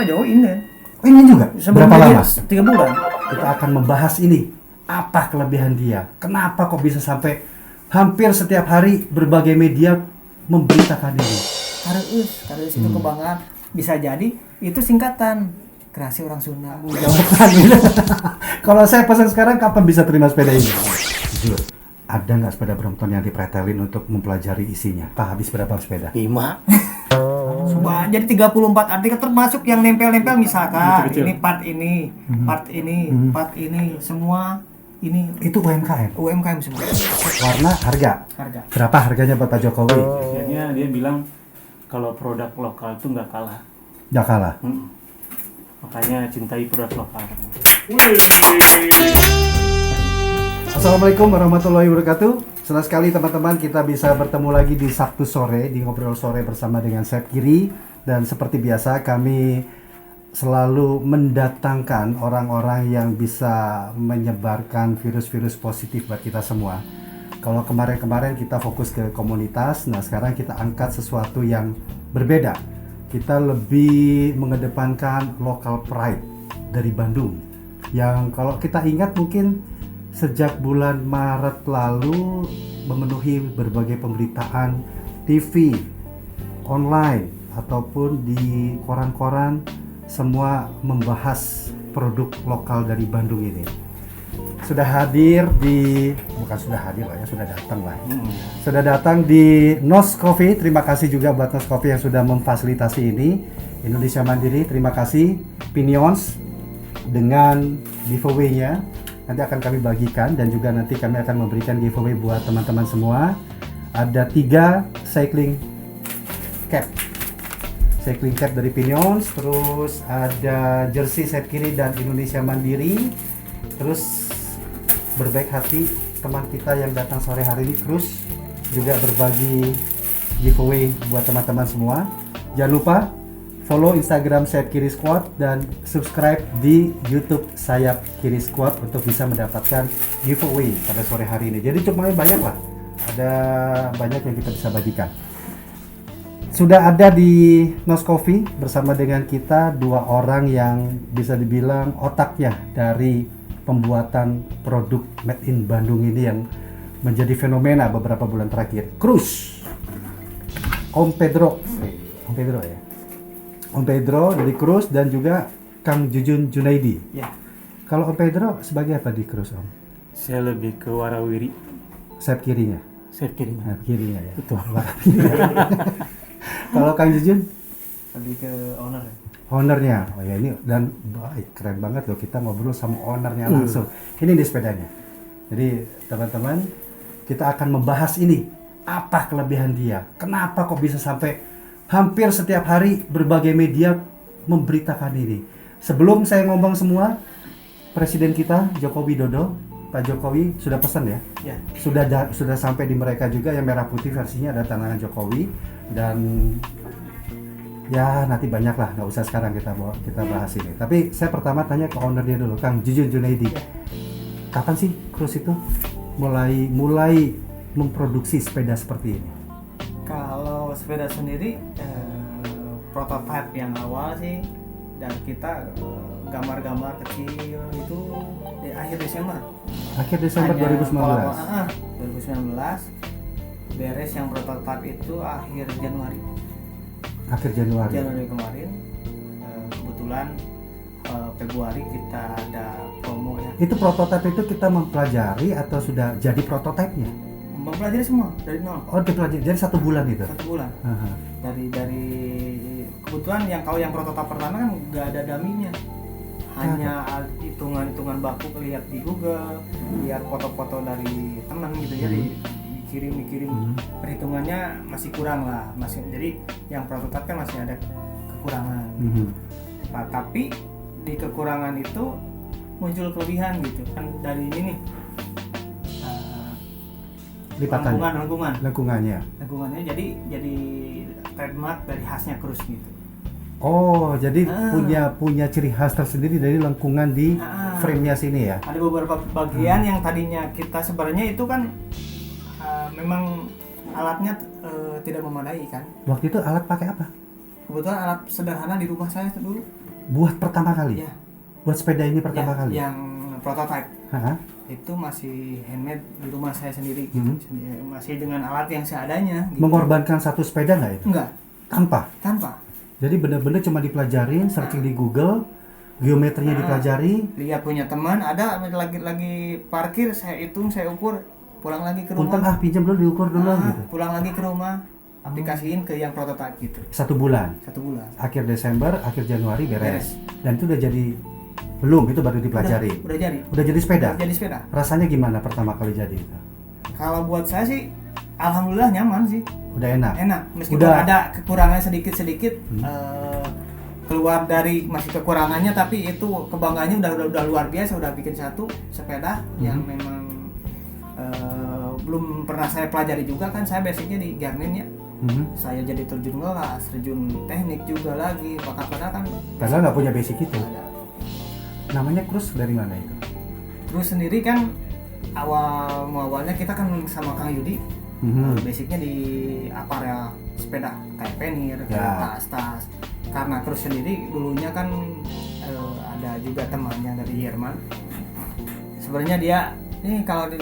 jauh ini. Ini juga? Berapa lama? 3 bulan. Kita akan membahas ini. Apa kelebihan dia? Kenapa kok bisa sampai hampir setiap hari berbagai media memberitakan ini? Kareus itu kebanggaan. Bisa jadi itu singkatan kreasi orang Sunda. Kalau saya pesan sekarang, kapan bisa terima sepeda ini? Jujur, ada nggak sepeda Brompton yang dipretelin untuk mempelajari isinya? Pak, habis berapa sepeda? 5. Coba jadi 34 artikel termasuk yang nempel-nempel misalkan Betul-betul. ini part ini semua ini Itu UMKM. UMKM semua. Warna, harga. Harga. Berapa harganya buat Pak Jokowi? Akhirnya dia bilang kalau produk lokal itu nggak kalah. Nggak kalah. Makanya cintai produk lokal. Assalamualaikum warahmatullahi wabarakatuh. Senang sekali teman-teman kita bisa bertemu lagi di Sabtu sore di Ngobrol Sore bersama dengan Sep Kiri. Dan seperti biasa kami selalu mendatangkan orang-orang yang bisa menyebarkan virus-virus positif buat kita semua. Kalau kemarin-kemarin kita fokus ke komunitas, nah sekarang kita angkat sesuatu yang berbeda. Kita lebih mengedepankan local pride dari Bandung. Yang kalau kita ingat mungkin sejak bulan Maret lalu memenuhi berbagai pemberitaan TV, online, ataupun di koran-koran, semua membahas produk lokal dari Bandung ini. Sudah hadir di, bukan sudah hadir lah ya, sudah datang lah. Sudah datang di Nos Coffee. Terima kasih juga buat Nos Coffee yang sudah memfasilitasi ini. Indonesia Mandiri, terima kasih. Pinions dengan giveaway-nya nanti akan kami bagikan, dan juga nanti kami akan memberikan giveaway buat teman-teman semua. Ada 3 cycling cap dari Pinions, terus ada jersey Sep Kiri dan Indonesia Mandiri. Terus berbaik hati teman kita yang datang sore hari ini, Cruz, juga berbagi giveaway buat teman-teman semua. Jangan lupa follow Instagram Sayap Kiri Squad dan subscribe di YouTube Sayap Kiri Squad untuk bisa mendapatkan giveaway pada sore hari ini. Jadi cukup banyak lah, ada banyak yang kita bisa bagikan. Sudah ada di Nos Coffee bersama dengan kita 2 orang yang bisa dibilang otaknya dari pembuatan produk Made in Bandung ini yang menjadi fenomena beberapa bulan terakhir. Cruz, Om Pedro ya. Om Pedro dari Cruz dan juga Kang Jujun Junaidi. Ya. Kalau Om Pedro sebagai apa di Cruz, Om? Saya lebih ke warawiri. Sayap kirinya. Sayap kirinya. Sayap kirinya ya. Itu. Kalau Kang Jujun? Lebih ke owner. Ownernya. Oh ya, ini dan baik, keren banget loh kita ngobrol sama ownernya langsung. Ini di sepedanya. Jadi teman-teman, kita akan membahas ini. Apa kelebihan dia? Kenapa kok bisa sampai hampir setiap hari berbagai media memberitakan ini? Sebelum saya ngomong semua, Presiden kita Joko Widodo, Pak Jokowi sudah pesan ya? Ya. Sudah sampai di mereka juga, yang merah putih versinya ada tangan Jokowi. Dan ya nanti banyak lah, nggak usah sekarang kita bahas ini. Tapi saya pertama tanya ke owner dia dulu, Kang Jujun Junaidi. Kapan sih Cruz itu mulai memproduksi sepeda seperti ini? Kalau sepeda sendiri prototipe yang awal sih dan kita gambar-gambar kecil itu di akhir Desember. Akhir Desember 2019. Beres yang prototipe itu akhir Januari. Akhir Januari Kemarin. Kebetulan Februari kita ada promo ya. Itu prototipe itu kita mempelajari atau sudah jadi prototipenya? Mempelajari semua dari nol. Oh, dipelajari jadi 1 bulan itu? 1 bulan. Aha. Dari kebetulan yang prototipe pertama kan nggak ada daminya. Hanya hitungan baku lihat di Google, lihat foto-foto dari teman gitu ya, dikirim perhitungannya masih kurang lah, jadi yang prototipe kan masih ada kekurangan. Nah, tapi di kekurangan itu muncul kelebihan gitu kan dari ini nih, lengkungannya jadi trademark dari khasnya Cruz gitu. Oh, jadi punya ciri khas tersendiri dari lengkungan di frame-nya sini ya? Ada beberapa bagian yang tadinya kita sebenarnya itu kan memang alatnya tidak memadai kan. Waktu itu alat pakai apa? Kebetulan alat sederhana di rumah saya dulu. Buat pertama kali? Ya. Buat sepeda ini pertama Ya, kali? yang prototype Hah? itu masih handmade di rumah saya sendiri gitu. Masih dengan alat yang seadanya gitu. Mengorbankan satu sepeda nggak itu? Enggak, Tanpa? Jadi bener-bener cuma dipelajarin, searching di Google, geometrinya dipelajari. lihat punya teman ada lagi parkir, saya hitung, saya ukur, pulang lagi ke Punten rumah. pinjam dulu, diukur dulu gitu. Pulang lagi ke rumah, aplikasiin ke yang prototype gitu. 1 bulan. 1 bulan. Akhir Desember, akhir Januari beres. Beres. Dan itu udah jadi belum, itu baru dipelajari. Udah jadi. Udah jadi sepeda. Jadi sepeda. Rasanya gimana pertama kali jadi itu? Kalau buat saya sih alhamdulillah nyaman sih. Udah enak. Enak, meskipun Udah. ada kekurangan sedikit-sedikit keluar dari masih kekurangannya, tapi itu kebanggaannya udah luar biasa, udah bikin satu sepeda yang memang belum pernah saya pelajari juga kan. Saya basicnya di Garmin ya. Saya jadi terjun kelas, terjun teknik juga lagi, padahal kan Padahal nggak punya basic itu. ada. Namanya Cruise dari mana itu? Terus sendiri kan awalnya kita kan sama Kang Yudi, basicnya di aparel sepeda kayak penir, kayak tas. Karena Cruise sendiri dulunya kan ada juga temannya dari Jerman. Sebenarnya dia kalau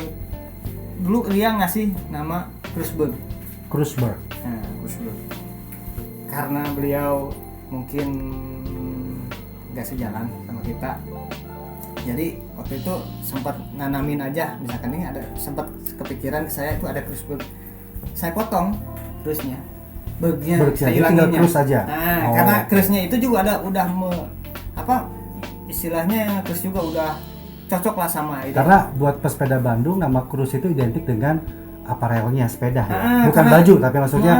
dulu dia ngasih nama Cruiseberg. Cruiseberg. Nah, Cruiseberg. Karena beliau mungkin nggak sejalan sama kita. Jadi waktu itu sempat nanamin aja, misalkan ini ada sempat kepikiran saya itu ada Cruiseberg. Saya potong terusnya. Bergnya saya tinggal ilanginnya. Cruise aja. Nah, karena Cruise-nya itu juga istilahnya Cruise juga udah cocok lah sama itu. Karena buat pesepeda Bandung nama Cruise itu identik dengan aparelnya sepeda ya. Bukan karena- baju tapi maksudnya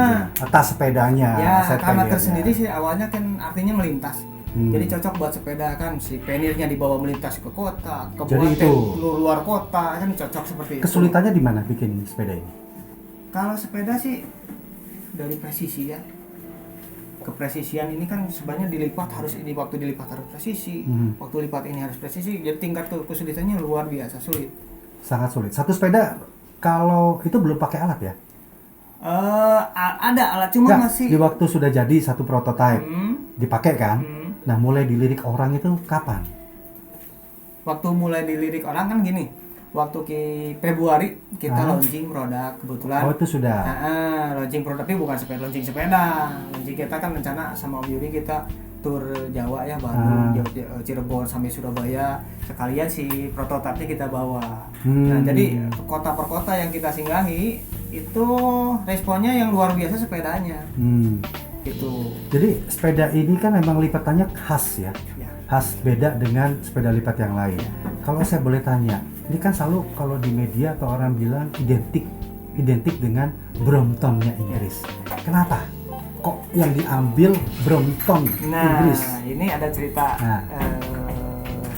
tas sepedanya. Ya, set karena panelnya. tersendiri sih awalnya kan artinya melintas. Jadi cocok buat sepeda kan, si penirnya dibawa melintas ke kota, ke Jadi itu luar kota kan cocok seperti itu. kesulitannya di mana bikin sepeda ini? Kalau sepeda sih dari presisi ya. Kepresisian ini kan sebenarnya dilipat harus ini, waktu dilipat harus presisi, waktu lipat ini harus presisi. Jadi tingkat kesulitannya luar biasa sulit. Sangat sulit. Satu sepeda kalau itu belum pakai alat ya? Ada alat cuma Nggak, masih di waktu sudah jadi satu prototipe dipakai kan? Hmm. Nah mulai dilirik orang itu kapan? waktu mulai dilirik orang kan gini. Waktu Februari kita launching produk kebetulan. Oh itu sudah. Launching produk tapi bukan launching sepeda. Launching kita kan rencana sama Om Yuri kita tur Jawa ya, Bandung, Cirebon sampai Surabaya. Sekalian si prototipenya kita bawa. Nah, jadi kota per kota yang kita singgahi itu responnya yang luar biasa sepedanya. Gitu. Jadi sepeda ini kan memang lipatannya khas ya. Ya. Khas beda dengan sepeda lipat yang lain. Kalau saya boleh tanya, ini kan selalu kalau di media atau orang bilang identik dengan Bromptonnya Inggris. Kenapa? Kok yang diambil Brompton Inggris? Nah, ini ada cerita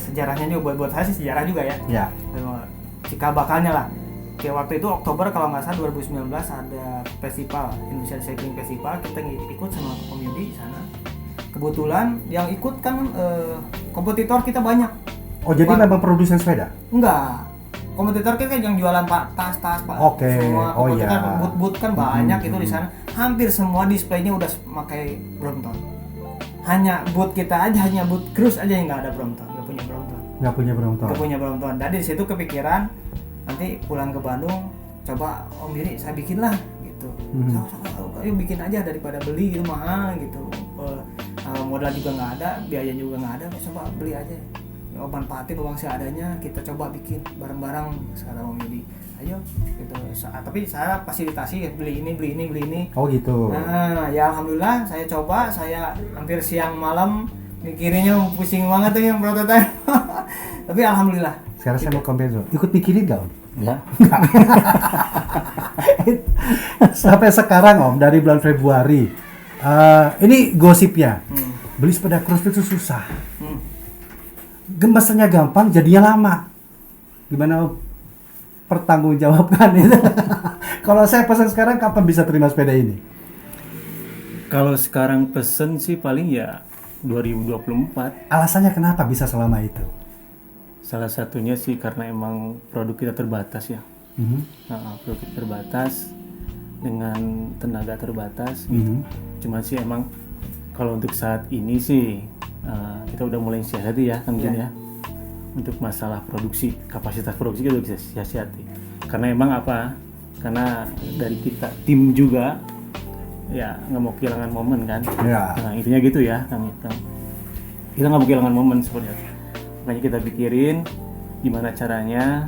sejarahnya juga buat saya sih sejarah juga ya. Ya. Cikal bakalnya lah. Kayak waktu itu Oktober kalau nggak salah 2019 ada festival Indonesian Cycling Festival, kita ikut sama Om Yudi di sana. Kebetulan yang ikut kan kompetitor kita banyak. Oh jadi memang produsen sepeda? Enggak. Kompetitor kita yang jualan tas-tas Oke. semua. Oh iya. Boot kan banyak itu di sana. Hampir semua displaynya udah pakai Brompton. Hanya boot kita aja, hanya boot Cruise aja yang nggak ada Brompton, nggak punya Brompton. Nggak punya Brompton. Nggak punya Brompton. Dan di situ kepikiran nanti pulang ke Bandung, coba Om Diri saya bikin lah gitu. Ayo bikin aja daripada beli gitu mahal gitu. Modal juga nggak ada, biaya juga nggak ada, coba beli aja. Ya, manfaatin uang seadanya, kita coba bikin bareng-bareng sekarang Om Yudi. Ayo gitu. Tapi saya fasilitasi beli ini. Oh gitu. Nah, ya alhamdulillah saya coba, saya hampir siang malam mikirinnya pusing banget tuh yang prototipe. Tapi alhamdulillah. Sekarang saya mau komen dulu. Ikut pikirin nggak Om? Ya. Sampai sekarang Om, dari bulan Februari. Ini gosipnya. Beli sepeda Cruise itu susah. Gemesannya gampang, jadinya lama. Gimana Om? Pertanggungjawabkan itu. Kalau saya pesan sekarang, kapan bisa terima sepeda ini? Kalau sekarang pesen sih paling ya 2024. Alasannya kenapa bisa selama itu? Salah satunya sih karena emang produk kita terbatas ya. Nah, produk kita terbatas dengan tenaga terbatas. Cuman sih emang kalau untuk saat ini sih kita udah mulai siasati ya kan Jun Iya. ya. Untuk masalah produksi, kapasitas produksi kita bisa siasati. Karena emang apa? Karena dari kita tim juga ya nggak mau kehilangan momen kan. Ya. Nah intinya gitu ya Kang. Kita nggak mau kehilangan momen seperti itu. Makanya kita pikirin gimana caranya.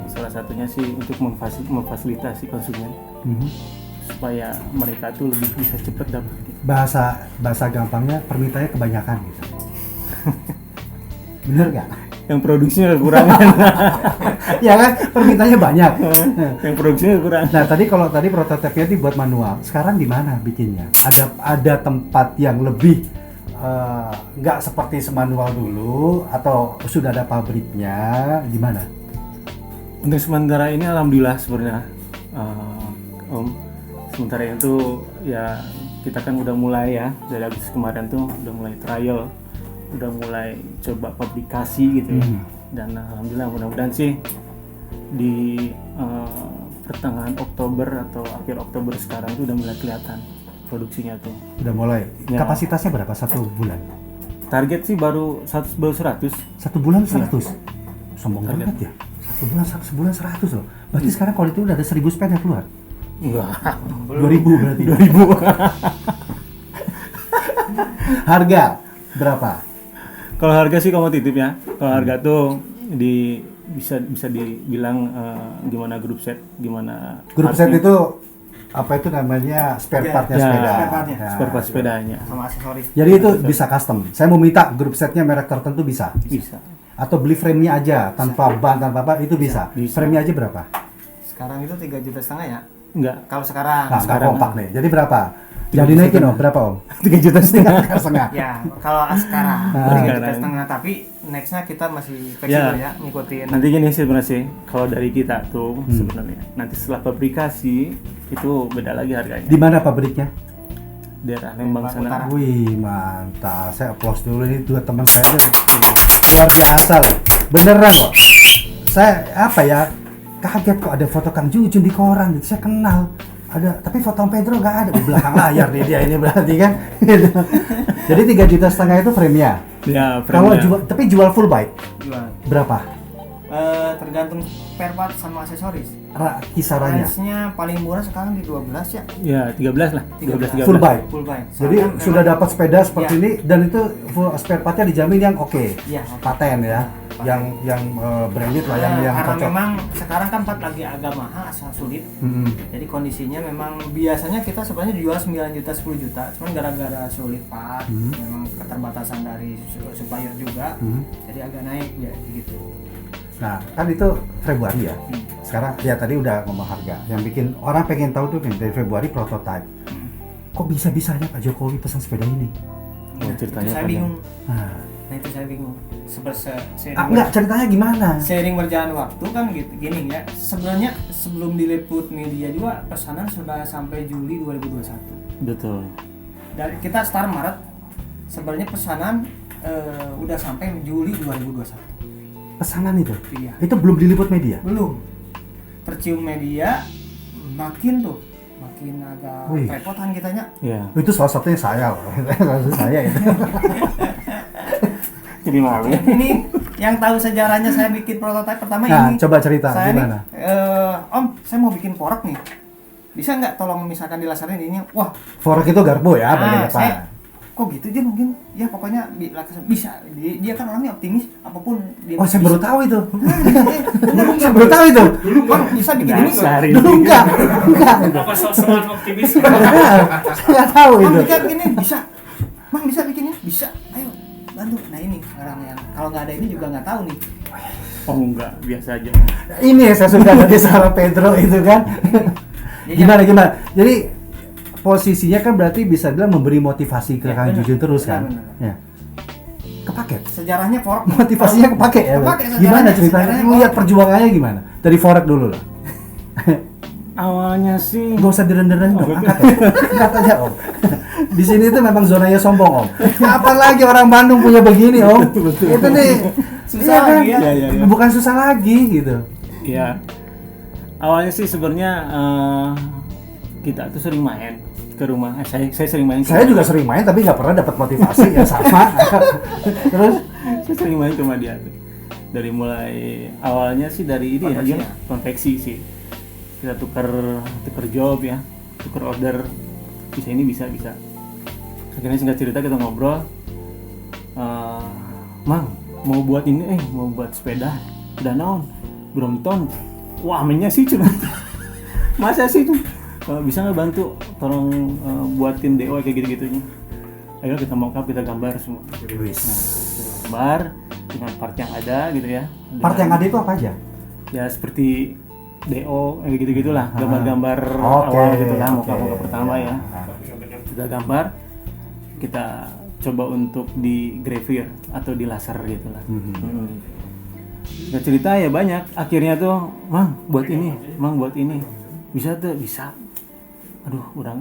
Salah satunya sih untuk memfasilitasi konsumen Mhm. supaya mereka tuh lebih bisa cepat dapat. Bahasa gampangnya permintaannya kebanyakan gitu. Bener nggak? Yang produksinya kekurangan. Ya kan, permintaannya banyak. Yang produksinya kekurangan. Nah tadi prototipenya dibuat manual. Sekarang di mana bikinnya? Ada tempat yang lebih nggak seperti semanual dulu atau sudah ada pabriknya? Gimana? Untuk sementara ini alhamdulillah sebenarnya Om. Sementara itu ya kita kan udah mulai ya dari Agustus kemarin tuh udah mulai trial, udah mulai coba publikasi gitu ya. Dan alhamdulillah mudah-mudahan sih di pertengahan Oktober atau akhir Oktober sekarang itu udah mulai kelihatan produksinya tuh. Udah mulai. Ya. Kapasitasnya berapa satu bulan? Target sih baru 100. Satu bulan 100. Sombong banget ya. Sebulan 100 loh. Berarti sekarang kalau itu udah ada 1000 sepeda keluar. Enggak. 2000 berarti. 2000. Harga berapa? Kalau harga sih kompetitif ya. Kalau harga tuh bisa dibilang gimana grup set, gimana Grup set itu apa itu namanya spare Ya, partnya ya, sepeda. spare partnya. Ya. spare part sepedanya. Sama aksesoris. Jadi itu bisa custom. Saya mau minta grup setnya merek tertentu bisa. Bisa. Atau beli frame-nya aja tanpa ban tanpa apa itu bisa. Bisa. Frame-nya aja berapa? Sekarang itu 3,5 juta ya. Enggak. Kalau sekarang. Nah, nggak sekarang. kompak nih. Jadi berapa? Yang dinaikin om berapa om? 3,5 juta. Setengah. Ya, kalau sekarang Ah. 3,5 juta, tapi nextnya kita masih fleksibel ya, ngikutin. Nanti gini sih sebenarnya sih, kalau dari kita tuh sebenarnya nanti setelah pabrikasi itu beda lagi harganya. Di mana pabriknya? Daerah Lembang Lembang sana. Utara. Wih mantap. Saya applause dulu ini dua teman saya ini luar biasa loh. Beneran kok. Saya apa ya kaget kok ada foto Kang Jujun di koran gitu. Saya kenal. Ada tapi foto Om Pedro nggak ada di belakang layar nih dia ini berarti kan. Jadi 3,5 juta itu frame-nya. Ya, Kalau frame-nya. tapi jual full bike Jual. berapa? Tergantung spare part sama aksesoris. Kisarannya. Price-nya paling murah sekarang di 12 ya. Ya, 13 lah. 13. Full bike. Full bike. Jadi Soalnya sudah memang- dapat sepeda seperti Ya. ini dan itu full spare partnya dijamin yang oke. Iya, oke. Paten ya. Paten. Yang branded lah yang Karena cocok. memang sekarang kan part lagi agak mahal, asal sulit. Mm-mm. Jadi kondisinya memang biasanya kita sebenarnya dijual 9 juta, 10 juta. Cuman gara-gara sulit part, memang keterbatasan dari supplier juga. Jadi agak naik ya gitu. Nah, kan itu Februari ya. Sekarang ya tadi udah ngomong harga. Yang bikin orang pengen tahu tuh nih dari Februari prototype. Kok bisa-bisanya Pak Jokowi pesan sepeda ini? Oh, Nah, ceritanya itu saya panjang. bingung. Nah, Itu saya bingung. enggak ceritanya gimana? Seiring berjalan waktu kan gitu gini ya. Sebenarnya sebelum diliput media juga pesanan sudah sampai Juli 2021. Betul. Dari kita start Maret, sebenarnya pesanan udah sampai Juli 2021. Pesanan itu. Iya. Itu belum diliput media. Belum. Tercium media makin agak Wih. repotan kitanya. Ya. Itu salah satunya saya loh. Salah satu saya itu. Jadi malu ya. Ini yang tahu sejarahnya saya bikin prototipe pertama Nah, ini. coba cerita Saya gimana? nih, Om, saya mau bikin porak nih. Bisa nggak tolong misalkan dilasarin ini? Wah, Fork itu garbo ya, bagian depan. saya kok gitu dia mungkin ya pokoknya bisa. Dia kan orangnya optimis apapun dia. Oh, saya baru tahu itu. Bener, Saya baru tahu itu. Bang, bisa bikin ini. Dasar ini. Dulu enggak. Apa sok-sokan optimis? Saya nggak tahu Bang, itu. bisa bikin ini, bisa. Bang, bisa bikin ini, bisa. Ayo, bantu. Nah ini sekarang yang kalau nggak ada ini juga nggak tahu nih. Oh enggak, biasa aja. Ini yang saya suka dari Sarah Pedro itu kan. Gimana? Jadi posisinya kan berarti bisa bilang memberi motivasi ke Ya, Kang benar. Jujun terus Benar, kan. benar. Ya. Kepake. Sejarahnya fork. Motivasinya kepake ya. Bang? Kepake sejarahnya. Gimana ceritanya? Sejarahnya Lihat fork. perjuangannya gimana? Dari Forek dulu lah. Awalnya sih Gak usah direnderahin dong, angkat ya. Angkat aja om. Di sini tuh memang zonanya sombong om. Apalagi orang Bandung punya begini om. Itu nih Susah iya kan? lagi ya. Iya. Bukan susah lagi gitu. ya awalnya sih sebenarnya kita tuh sering main ke ke rumah. Saya sering main. Saya juga sering main tapi nggak pernah dapat motivasi yang sama. Terus Saya sering main ke rumah dia tuh. Dari mulai awalnya sih dari ini Konveksi aja ya? konveksi sih. Kita tukar job ya, tukar order. Bisa ini bisa. Akhirnya singkat cerita kita ngobrol. Mang, mau buat ini mau buat sepeda. Udah naon? Brompton. Wah, mainnya sih cuma. Masa sih tuh? Bisa nggak bantu tolong buatin DO kayak gitu-gitunya. Ayo kita mock-up, kita gambar semua. Gambar dengan part yang ada gitu ya. part yang ada itu apa aja? Ya seperti DO kayak gitu-gitulah, gambar-gambar Oke, awal gitu kan, oke. muka pertama ya. Kita gambar, kita coba untuk di gravure atau di laser gitu lah. Nah, cerita ya banyak. Akhirnya tuh, Mang buat ini, Mang buat ini. Bisa tuh, bisa. Aduh, kurang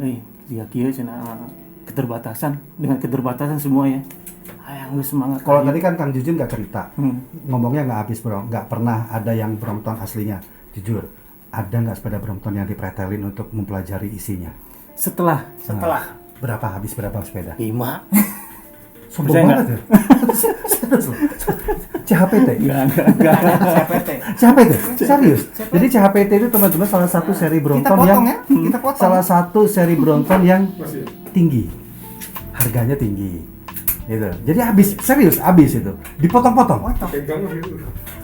ya kieu cenah keterbatasan, dengan keterbatasan semua ya. Hayang geus semangat. Kalau tadi kan Kang Jujun nggak cerita, Hmm. ngomongnya nggak habis bro, nggak pernah ada yang Brompton aslinya. Jujur, ada nggak sepeda Brompton yang dipretelin untuk mempelajari isinya? Setelah Berapa habis berapa sepeda? 5 Sombong Percaya banget ya. Serius loh. CHPT. enggak. CPT. CHPT. Serius. Jadi CHPT itu teman-teman salah satu seri Kita Brompton potong yang ya, kita potong. salah satu seri Brompton yang tinggi. Harganya tinggi. Gitu. Jadi habis itu. Dipotong-potong. Potong.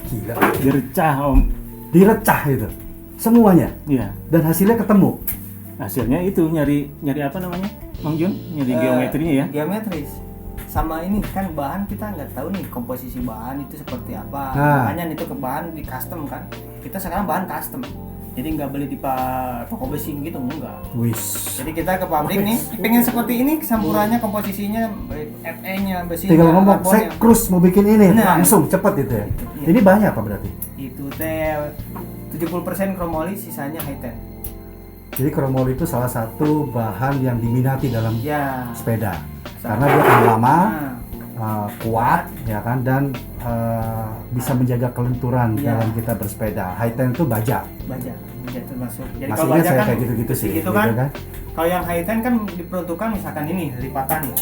Gila. Gercah om. Direcah itu. Semuanya. Iya. Dan hasilnya ketemu. Hasilnya itu nyari apa namanya, Mang Jun? Nyari geometrinya ya. Geometris. Sama ini kan bahan kita nggak tahu nih komposisi bahan itu seperti apa. Nah. Makanya itu ke bahan di custom kan. Kita sekarang bahan custom. Jadi nggak beli di toko besi gitu enggak. Wis. Jadi kita ke pabrik nih, pengen seperti ini campurannya komposisinya FE-nya besinya. Tinggal ngomong, karbonnya. saya krus mau bikin ini, Nah. langsung cepet itu ya. Iya. Ini banyak apa berarti? Itu teh 70% chromoly, sisanya high ten. Jadi kromol itu salah satu bahan yang diminati dalam Ya. sepeda. Karena dia tahan lama, Nah, kuat, ya kan, dan bisa menjaga kelenturan Iya. dalam kita bersepeda. High ten itu baja. baja termasuk. Jadi Masih kalau ingat baja saya kan kayak gitu-gitu sih, gitu kan. gitu kan. Kalau yang high ten kan diperuntukkan misalkan ini lipatan nih.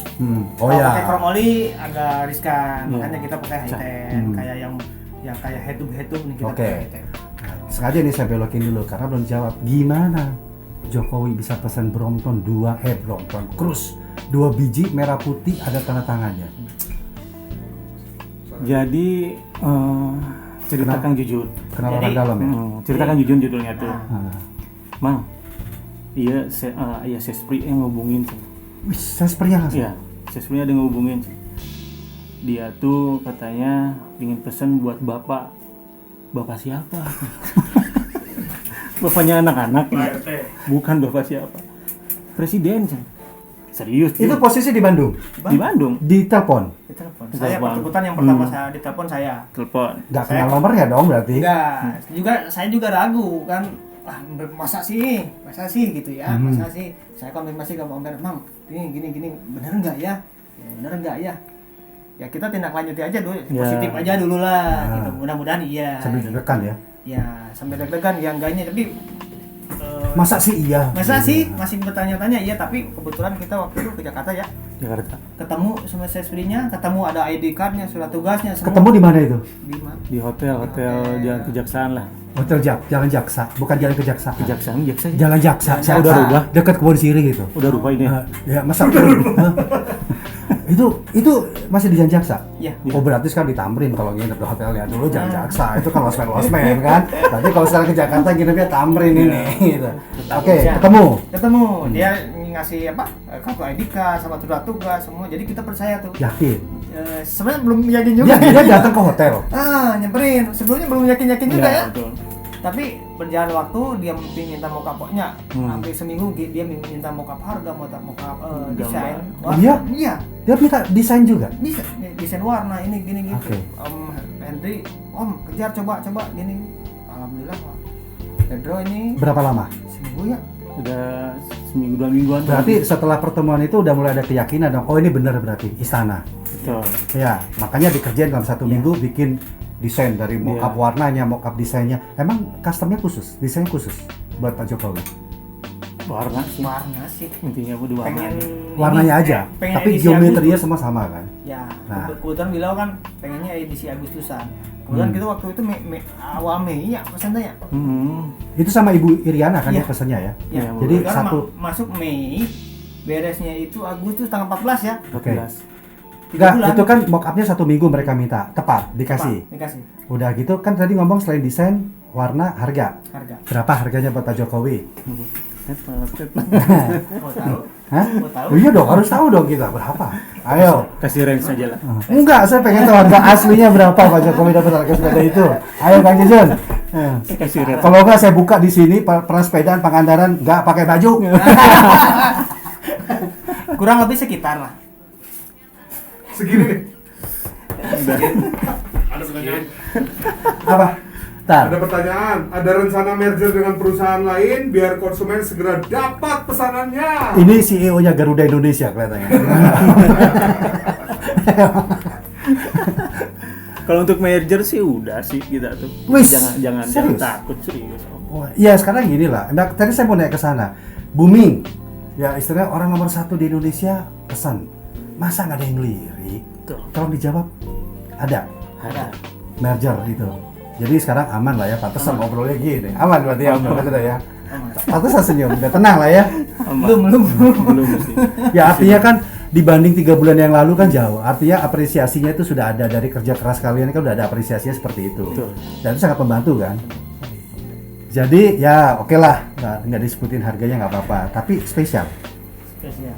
Oh Kalau ya. pakai chromoly agak riskan, Iya. makanya kita pakai high ten. Kayak yang kayak head to nih kita Oke. pakai high ten. Sengaja nih saya belokin dulu karena belum jawab. Gimana Jokowi bisa pesan Brompton Brompton Cruise 2 biji merah putih ada tanda tangannya? Jadi cerita Kenapa? Kang Jujun. Kenal Jadi- orang dalam ya? Cerita Kang Jujun judulnya tuh. Nah. Mang, iya Sespri yang ngubungin sih. Wih, saya sepertinya langsung. Iya, Sespri ada ngehubungin sih. Dia tuh katanya ingin pesan buat bapak. Bapak siapa? Bapaknya anak-anak ya? Bukan bapak siapa. Presiden sih. Serius Itu dia. posisi di Bandung, Di Bandung. di telepon. Ditelepon. Ditelepon. Saya pertukutan yang pertama saya ditelepon saya. Telepon. Nggak kenal nomornya dong berarti. Enggak, saya juga ragu kan. Ah, masa sih gitu ya. Masa sih? Saya konfirmasi ke Bang Ber, Mang, gini, bener nggak ya? Ya, bener nggak ya? Ya kita tindak lanjuti aja dulu, Ya. positif aja dulu lah. Nah. Gitu. Mudah-mudahan iya. Sambil deg-degan ya. Ya, sampai deg-degan ya enggaknya, tapi Masa sih iya? masa sih masih bertanya-tanya iya, tapi kebetulan kita waktu itu ke Jakarta ya, Jakarta. ketemu sama Sespri-nya, ketemu ada ID card-nya, surat tugasnya semua. Ketemu di mana itu? Di mana? Di hotel Jalan Kejaksaan lah. Hotel Jalan Jaksa, bukan Jalan Kejaksaan. Kejaksaan, Jaksa. Jalan Jaksa, saya Jaksa. udah rubah dekat Kebon Siri gitu. Udah rupa ini. Ya masa Hah? itu masih di Jalan Jaksa. Iya. Oh berarti sekarang di Tamrin kalau nginep di hotelnya dulu Jalan Jaksa itu kan losmen kan. Berarti kalau sekarang ke Jakarta nginepnya Tamrin ini. Gitu. Oke, Ya. ketemu. Dia ngasih apa? Kartu ID card sama surat tugas semua. Jadi kita percaya tuh. Yakin? Sebenarnya belum yakin juga. Dia datang ke hotel. Nyamperin. Sebelumnya belum yakin juga ya. Betul. Tapi berjalan waktu dia minta mockup pokoknya. Hampir seminggu dia minta mockup harga, mockup desain. Oh, iya? Iya. Dia minta desain juga. Bisa desain warna ini gini gitu. Oke. Om Henry, kejar coba gini. Alhamdulillah Pak. Pedro ini Berapa lama? seminggu ya. Udah seminggu 2 mingguan. Berarti setelah pertemuan itu udah mulai ada keyakinan dong. Oh ini benar berarti istana. Betul. Ya, makanya dikerjain dalam 1 minggu bikin desain dari mock-up warnanya, mock-up desainnya. Emang customnya khusus, desainnya khusus buat Pak Jokowi. Warna sih. Warna sih. Intinya udah warna. Pengen Warnanya ini, aja, pengen tapi edisi geometrinya Agustus. semua sama kan. Ya, Nah. kebetulan beliau kan pengennya edisi Agustusan. Kebetulan kita waktu itu awal Mei ya pesannya ya. Itu sama Ibu Iriana kan Iya. ya pesannya ya. Ya, Iya, jadi kebetulan satu masuk Mei, beresnya itu Agustus tanggal 14 ya. Oke. 14. 3 Enggak, bulan. itu kan mock up-nya 1 minggu mereka minta, tepat dikasih. Pak, dikasih Udah gitu kan tadi ngomong selain desain, warna, harga. harga. Berapa harganya buat Pak Jokowi? Mau tahu? Hah? Mau tahu? Oh iya dong, harus tahu dong kita berapa. Ayo. Kasih range aja lah. Enggak, saya pengen tahu harga aslinya berapa Pak Jokowi dapat harga sepeda itu. Ayo Kang Jejun. Kasih range. Kalau enggak saya buka di sini pernah sepedaan Pangandaran enggak pakai baju. Kurang lebih sekitar lah. Segini nih. Udah. Ada pertanyaan. Apa? Tar. Ada pertanyaan. Ada rencana merger dengan perusahaan lain biar konsumen segera dapat pesanannya. Ini CEO-nya Garuda Indonesia kelihatannya. Kalau untuk merger sih udah sih kita tuh. Wis, Jangan serius? takut serius. Oh, iya sekarang gini lah. Nah, tadi saya mau naik ke sana. Booming. Ya istilahnya orang nomor 1 di Indonesia pesan. Masa nggak ada yang lirik? Tuh. Tolong dijawab. Ada. Ada. Merger itu. Jadi sekarang aman lah ya. Pantesan ngobrolnya gini. Aman berarti ya. Betul ya. Pantesan senyum. Udah tenang lah ya. Belum sih. Ya artinya kan dibanding 3 bulan yang lalu kan jauh. Artinya apresiasinya itu sudah ada dari kerja keras kalian kan udah ada apresiasinya seperti itu. Betul. Dan itu sangat membantu kan. Jadi ya oke lah, nggak disebutin harganya nggak apa-apa. Tapi spesial, Spesial.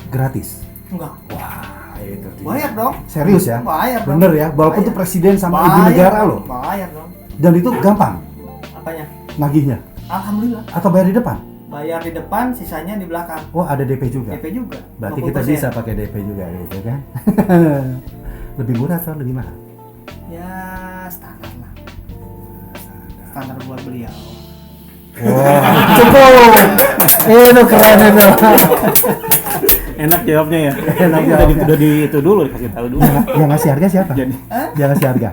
gratis. Enggak. Wah itu dia. Bayar dong. Serius ya? Bayar dong. Bener ya, walaupun Bayar. tuh presiden sama ibu Bayar negara dong, loh. Bayar dong. Dan itu gampang Apanya? nagihnya. Alhamdulillah. Atau bayar di depan? Bayar di depan, sisanya di belakang. Oh ada DP juga. DP juga. Berarti kita 20%. bisa pakai DP juga gitu kan? Lebih murah atau lebih mahal? Ya standar lah. Standar buat beliau. Wah, cukup. Itu keren itu. Enak jawabnya ya. Enak Udah jawabnya. udah di itu dulu dikasih tahu dulu. Yang ngasih harga siapa? Jadi Yang ngasih harga.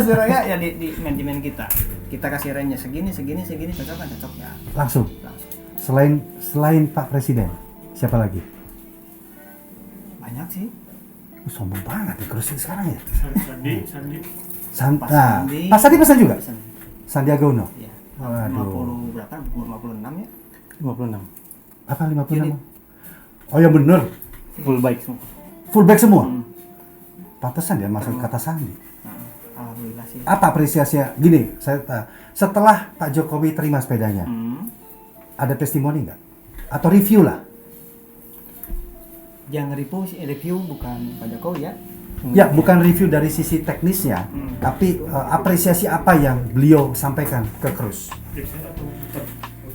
Suraya ya di manajemen kita. Kita kasih range-nya segini, cocok kan cocok ya. Langsung. Langsung. Selain Pak Presiden, siapa lagi? Banyak sih. Sombong banget ya kursi sekarang ya. Pak Nah, Sandi. Pak Sandi pesan juga. Pesan. Sandiaga Uno. Ya. Waduh. 50 berapa? 56 ya. 56. Apa 56? Jadi- Oh ya bener. Full bike semua. Full back semua. Hmm. Pantesan ya masuk kata Sandi. Nah, alhamdulillah sih. Apa apresiasinya? Gini, setelah Pak Jokowi terima sepedanya, ada testimoni nggak? Atau review lah? Yang review bukan Pak Jokowi ya. Ya, bukan review dari sisi teknisnya, Hmm. tapi apresiasi apa yang beliau sampaikan ke Cruz?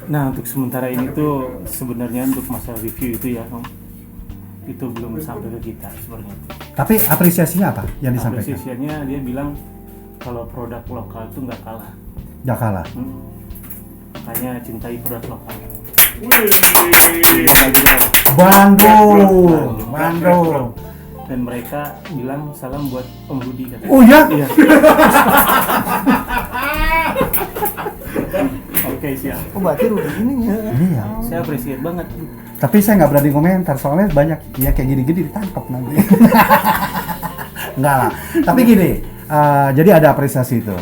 Nah untuk sementara ini tuh sebenarnya untuk masalah review itu ya Om, itu belum sampai ke kita sebenarnya. Tapi apresiasinya apa yang disampaikan? Apresiasinya dia bilang kalau produk lokal itu nggak kalah. Nggak kalah. Makanya cintai produk lokal. Bandung. Dan mereka bilang salam buat Om Budi katanya. Oh ya? Iya. Oke siap. Oh berarti udah gini ya. Iya. Saya appreciate banget. Tapi saya nggak berani komentar soalnya banyak yang kayak gini-gini ditangkap nanti. Enggak lah. Tapi gini, jadi ada apresiasi itu.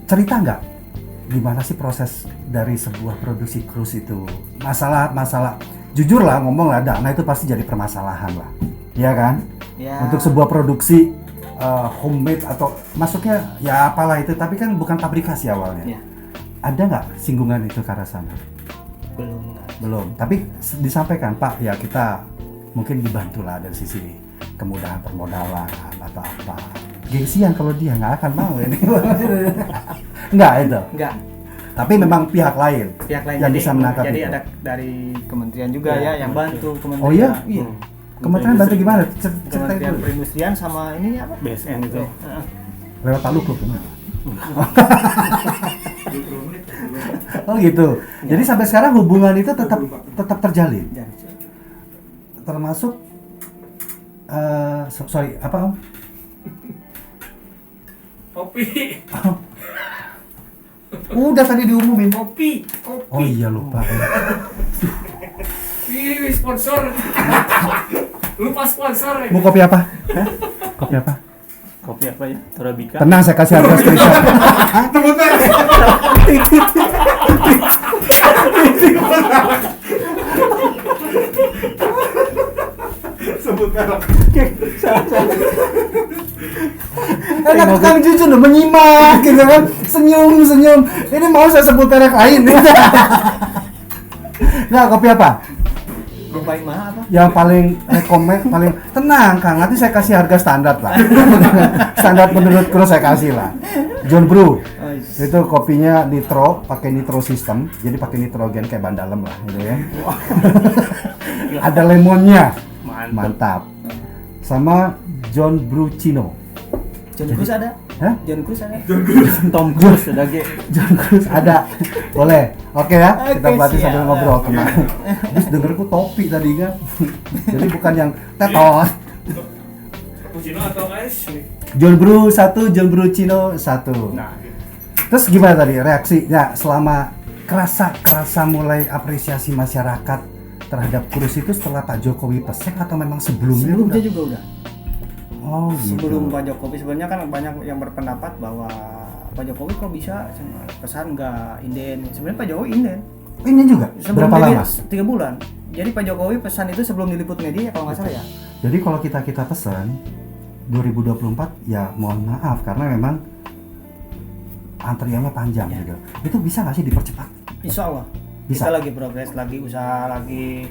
Cerita nggak gimana sih proses dari sebuah produksi cruise itu? Masalah jujur lah ngomong lah, dana itu pasti jadi permasalahan lah, ya kan? Ya. Untuk sebuah produksi homemade atau masuknya ya apalah itu, tapi kan bukan pabrikasi awalnya. Ya. Ada nggak singgungan itu ke arah sana? Belum, tapi disampaikan Pak ya kita mungkin dibantu lah dari sisi kemudahan permodalan atau apa. Gengsian kalau dia nggak akan mau ini. Nggak itu. Enggak. Tapi memang pihak lain Pihak lain yang jadi, bisa menangkap jadi itu. ada dari kementerian juga Ya, ya yang bantu kementerian. Oh iya? Iya. Kementerian bantu gimana? Ceritain Kementerian dulu. Perindustrian sama ini apa? BSN itu. Heeh. Lewat Pak Luhut gimana? Oh gitu. Jadi sampai sekarang hubungan itu tetap terjalin. Jadi, Termasuk sorry apa Om? Kopi. Udah tadi diumumin. Kopi. Oh iya lupa. Ih, sponsor. Lupa sponsor. Mau kopi apa? Hah? Kopi apa? Kopi apa ya? Torabika. Tenang, saya kasih harga screenshot. Tepuk tangan. Sebut merek. Enak Kang Jujun loh, menyimak gitu kan, senyum. Ini mau saya sebut merek lain. Nah, kopi apa? Yang paling mahal apa? Yang paling rekomen, paling tenang Kang, nanti saya kasih harga standar lah. Standar menurut Kro saya kasih lah. John Brew. Itu kopinya nitro, pakai nitro system, jadi pakai nitrogen kayak ban dalam lah gitu ya. Ada lemonnya. Mantap. Sama John Brew Chino. John Cruise ada? Hah? John Cruise ada? Tom Cruise ada ge. John Cruise ada. Boleh. Oke ya, kita Oke, berarti sambil siap. ngobrol tenang. Terus dengerku topi tadi kan. Jadi bukan yang tetot. Cappuccino atau es? John Brew 1, John Brew Chino 1. Nah, Terus gimana tadi reaksinya selama kerasa mulai apresiasi masyarakat terhadap Krus itu setelah Pak Jokowi pesek atau memang sebelumnya? Sebelumnya udah? juga udah. Oh gitu. Sebelum Pak Jokowi sebenarnya kan banyak yang berpendapat bahwa Pak Jokowi kok bisa pesan nggak inden. Sebenarnya Pak Jokowi inden. Ini juga Sebelum berapa jadi lama? 3 bulan. Jadi Pak Jokowi pesan itu sebelum diliput media kalau nggak salah ya. Jadi kalau kita pesan 2024 ya mohon maaf karena memang antriannya panjang Ya. gitu. Itu bisa nggak sih dipercepat? Insya Allah. Bisa. Kita lagi progres, lagi usaha, lagi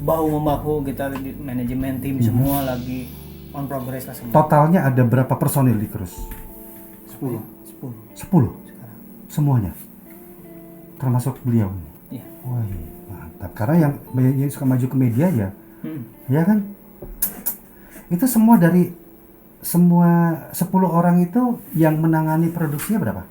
bahu membahu, kita di manajemen tim semua lagi on progress lah semua. Totalnya ada berapa personil di Krus? 10. 10 Sekarang. semuanya. Termasuk beliau. Iya. Wah, mantap. Karena yang suka maju ke media ya, ya kan? Itu semua dari 10 orang itu yang menangani produksinya berapa?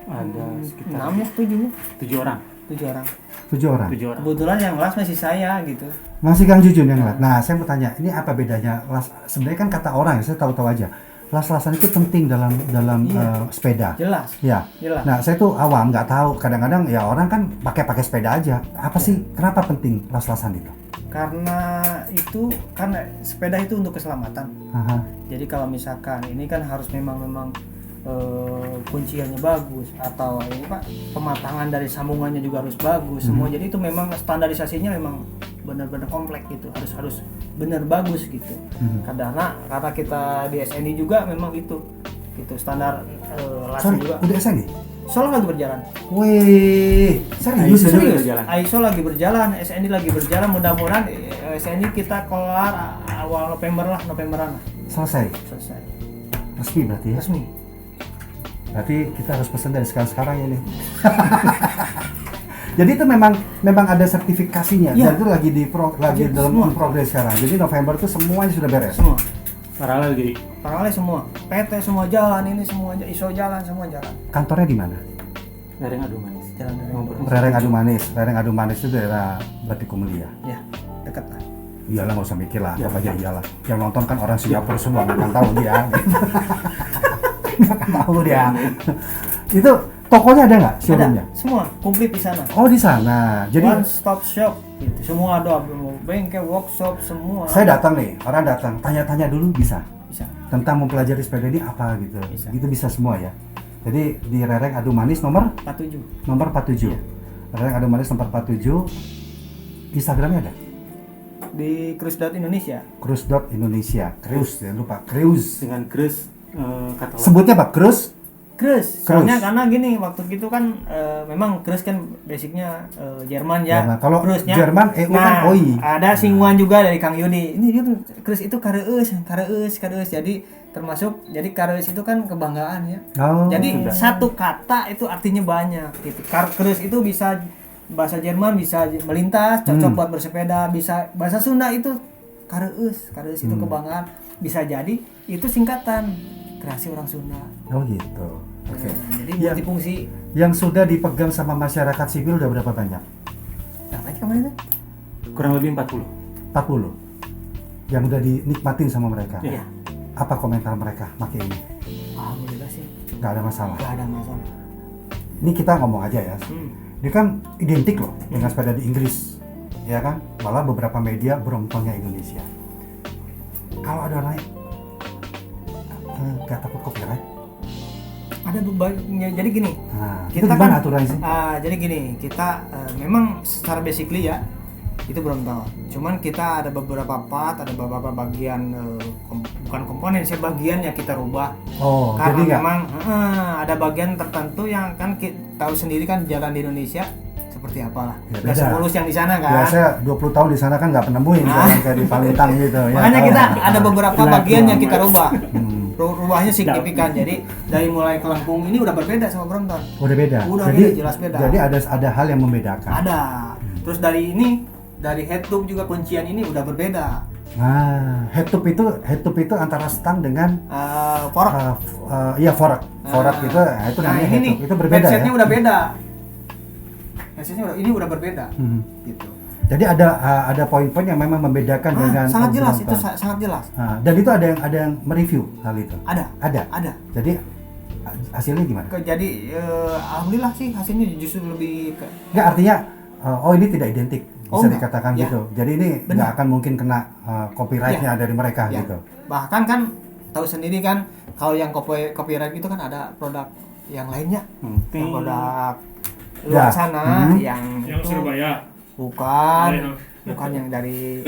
ada sekitar 6 ya, 7. 7 orang. 7 orang. 7 orang. 7 orang. Kebetulan yang last masih saya gitu. Masih Kang Jujun yang lihat. Nah, saya mau tanya, ini apa bedanya? Sebenarnya kan kata orang ya, saya tahu-tahu aja. Las-lasan itu penting dalam Iya. sepeda. Jelas. Ya. Jelas. Nah, saya tuh awam, nggak tahu. Kadang-kadang ya orang kan pakai sepeda aja. Apa sih? Kenapa penting las-lasan itu? Karena sepeda itu untuk keselamatan. Aha. Jadi kalau misalkan ini kan harus memang kunciannya bagus atau ini Pak pematangan dari sambungannya juga harus bagus semua. Jadi itu memang standarisasinya memang benar-benar kompleks gitu, harus benar bagus gitu. Karena kita di SNI juga memang gitu standar Sorry, lasnya juga. udah SNI? Solo lagi berjalan. Wih, serius ISO itu? juga berjalan. ISO lagi berjalan, SNI lagi berjalan. Mudah-mudahan SNI kita kelar awal Novemberan lah. Selesai. Selesai. Resmi berarti ya? Resmi. Berarti kita harus pesan dari sekarang ini. Jadi itu memang ada sertifikasinya. Iya. Dan itu lagi Iya, dalam semua. progres sekarang. Jadi November itu semuanya sudah beres. Semua. Paralel jadi. Paralel semua. PT semua jalan, ini semua ISO jalan, semua jalan. Kantornya di mana? Lereng Adu Manis. Jalan dari Lereng Adu Manis. Lereng Adu Manis itu daerah Batikumelia. ya, dekat lah. Iyalah, nggak usah mikir lah, apa aja iyalah. Yang nonton kan orang Singapura semua, nggak akan tahu dia. Nggak akan tahu dia. Itu tokonya ada nggak showroomnya? Ada, semua komplit di sana. Oh, di sana. Jadi One stop shop gitu. Semua ada, bengkel, workshop, semua. saya datang nih, orang datang, tanya-tanya dulu bisa Bisa. tentang mempelajari sepeda ini apa gitu. Bisa. Itu bisa semua ya. Jadi di Lereng Adu Manis nomor 47. 47. Iya. Lereng Adu Manis nomor 47. Instagramnya ada. Di Cruise.Indonesia. Cruise.Indonesia. Cruise, jangan lupa Cruise. Dengan Cruise kata Sebutnya apa? Cruise? Cruise. Soalnya karena gini, waktu itu kan memang Cruise kan basicnya Jerman ya. Jerman. Kalau Cruise-nya. Jerman, EU kan OI. Ada singgungan juga dari Kang Yudi. Ini dia Cruise itu kareus. Jadi termasuk kareus itu kan kebanggaan ya. Oh, Jadi sudah. satu kata itu artinya banyak gitu. Cruise itu bisa bahasa Jerman, bisa melintas, cocok buat bersepeda, bisa bahasa Sunda itu kareus itu kebanggaan. Bisa jadi itu singkatan kreasi orang Sunda. Oh gitu. Oke. Jadi Ya. multifungsi. Yang sudah dipegang sama masyarakat sipil udah berapa banyak? Berapa itu kemarin? kurang lebih 40. 40. Yang udah dinikmatin sama mereka. Iya. Apa komentar mereka pakai ini? Alhamdulillah sih, Nggak ada masalah. nggak ada masalah. ini kita ngomong aja ya. Ini kan identik loh dengan sepeda di Inggris, ya kan? Malah beberapa media berompongnya Indonesia. Kalau ada orang lain, nggak takut copyright? Ada bebannya. Jadi gini, Itu gimana aturannya sih? jadi gini, kita memang secara basically ya itu belum tahu. Cuman kita ada beberapa part, ada beberapa bagian bukan komponen sih, bagian yang kita rubah. Oh, Karena jadi nggak? memang ada bagian tertentu yang kan kita tahu sendiri kan jalan di Indonesia seperti apalah. Ya, Nggak beda. semulus yang di sana kan. Biasa 20 tahun di sana kan nggak pernah nemuin jalan kayak di Palembang gitu. Ya, Makanya tahu. kita ada beberapa bagian yang kita rubah. Rubahnya Nah. signifikan. Jadi dari mulai kelengkung ini udah berbeda sama Brompton. Udah beda. Udah jadi beda, jelas beda. Jadi ada hal yang membedakan. Ada. Terus dari head tube juga kuncian ini udah berbeda. Nah, head tube itu antara stang dengan Fork. iya fork. Fork itu itu namanya ini head nih, tube. Itu berbeda headsetnya ya. udah beda. Ini udah berbeda. Gitu. Jadi ada poin-poin yang memang membedakan dengan sangat jelas Brompton. itu sangat jelas. Dan itu ada yang mereview hal itu. Ada. Jadi hasilnya gimana? Jadi alhamdulillah sih hasilnya justru lebih Nggak, artinya ini tidak identik, Oh, bisa enggak. dikatakan Ya. gitu. Jadi ini nggak Benar. akan mungkin kena copyright-nya Ya. dari mereka Ya. gitu. Bahkan kan tahu sendiri kan kalau yang copyright itu kan ada produk yang lainnya. Yang produk luar Ya. sana yang itu Surabaya. bukan yang dari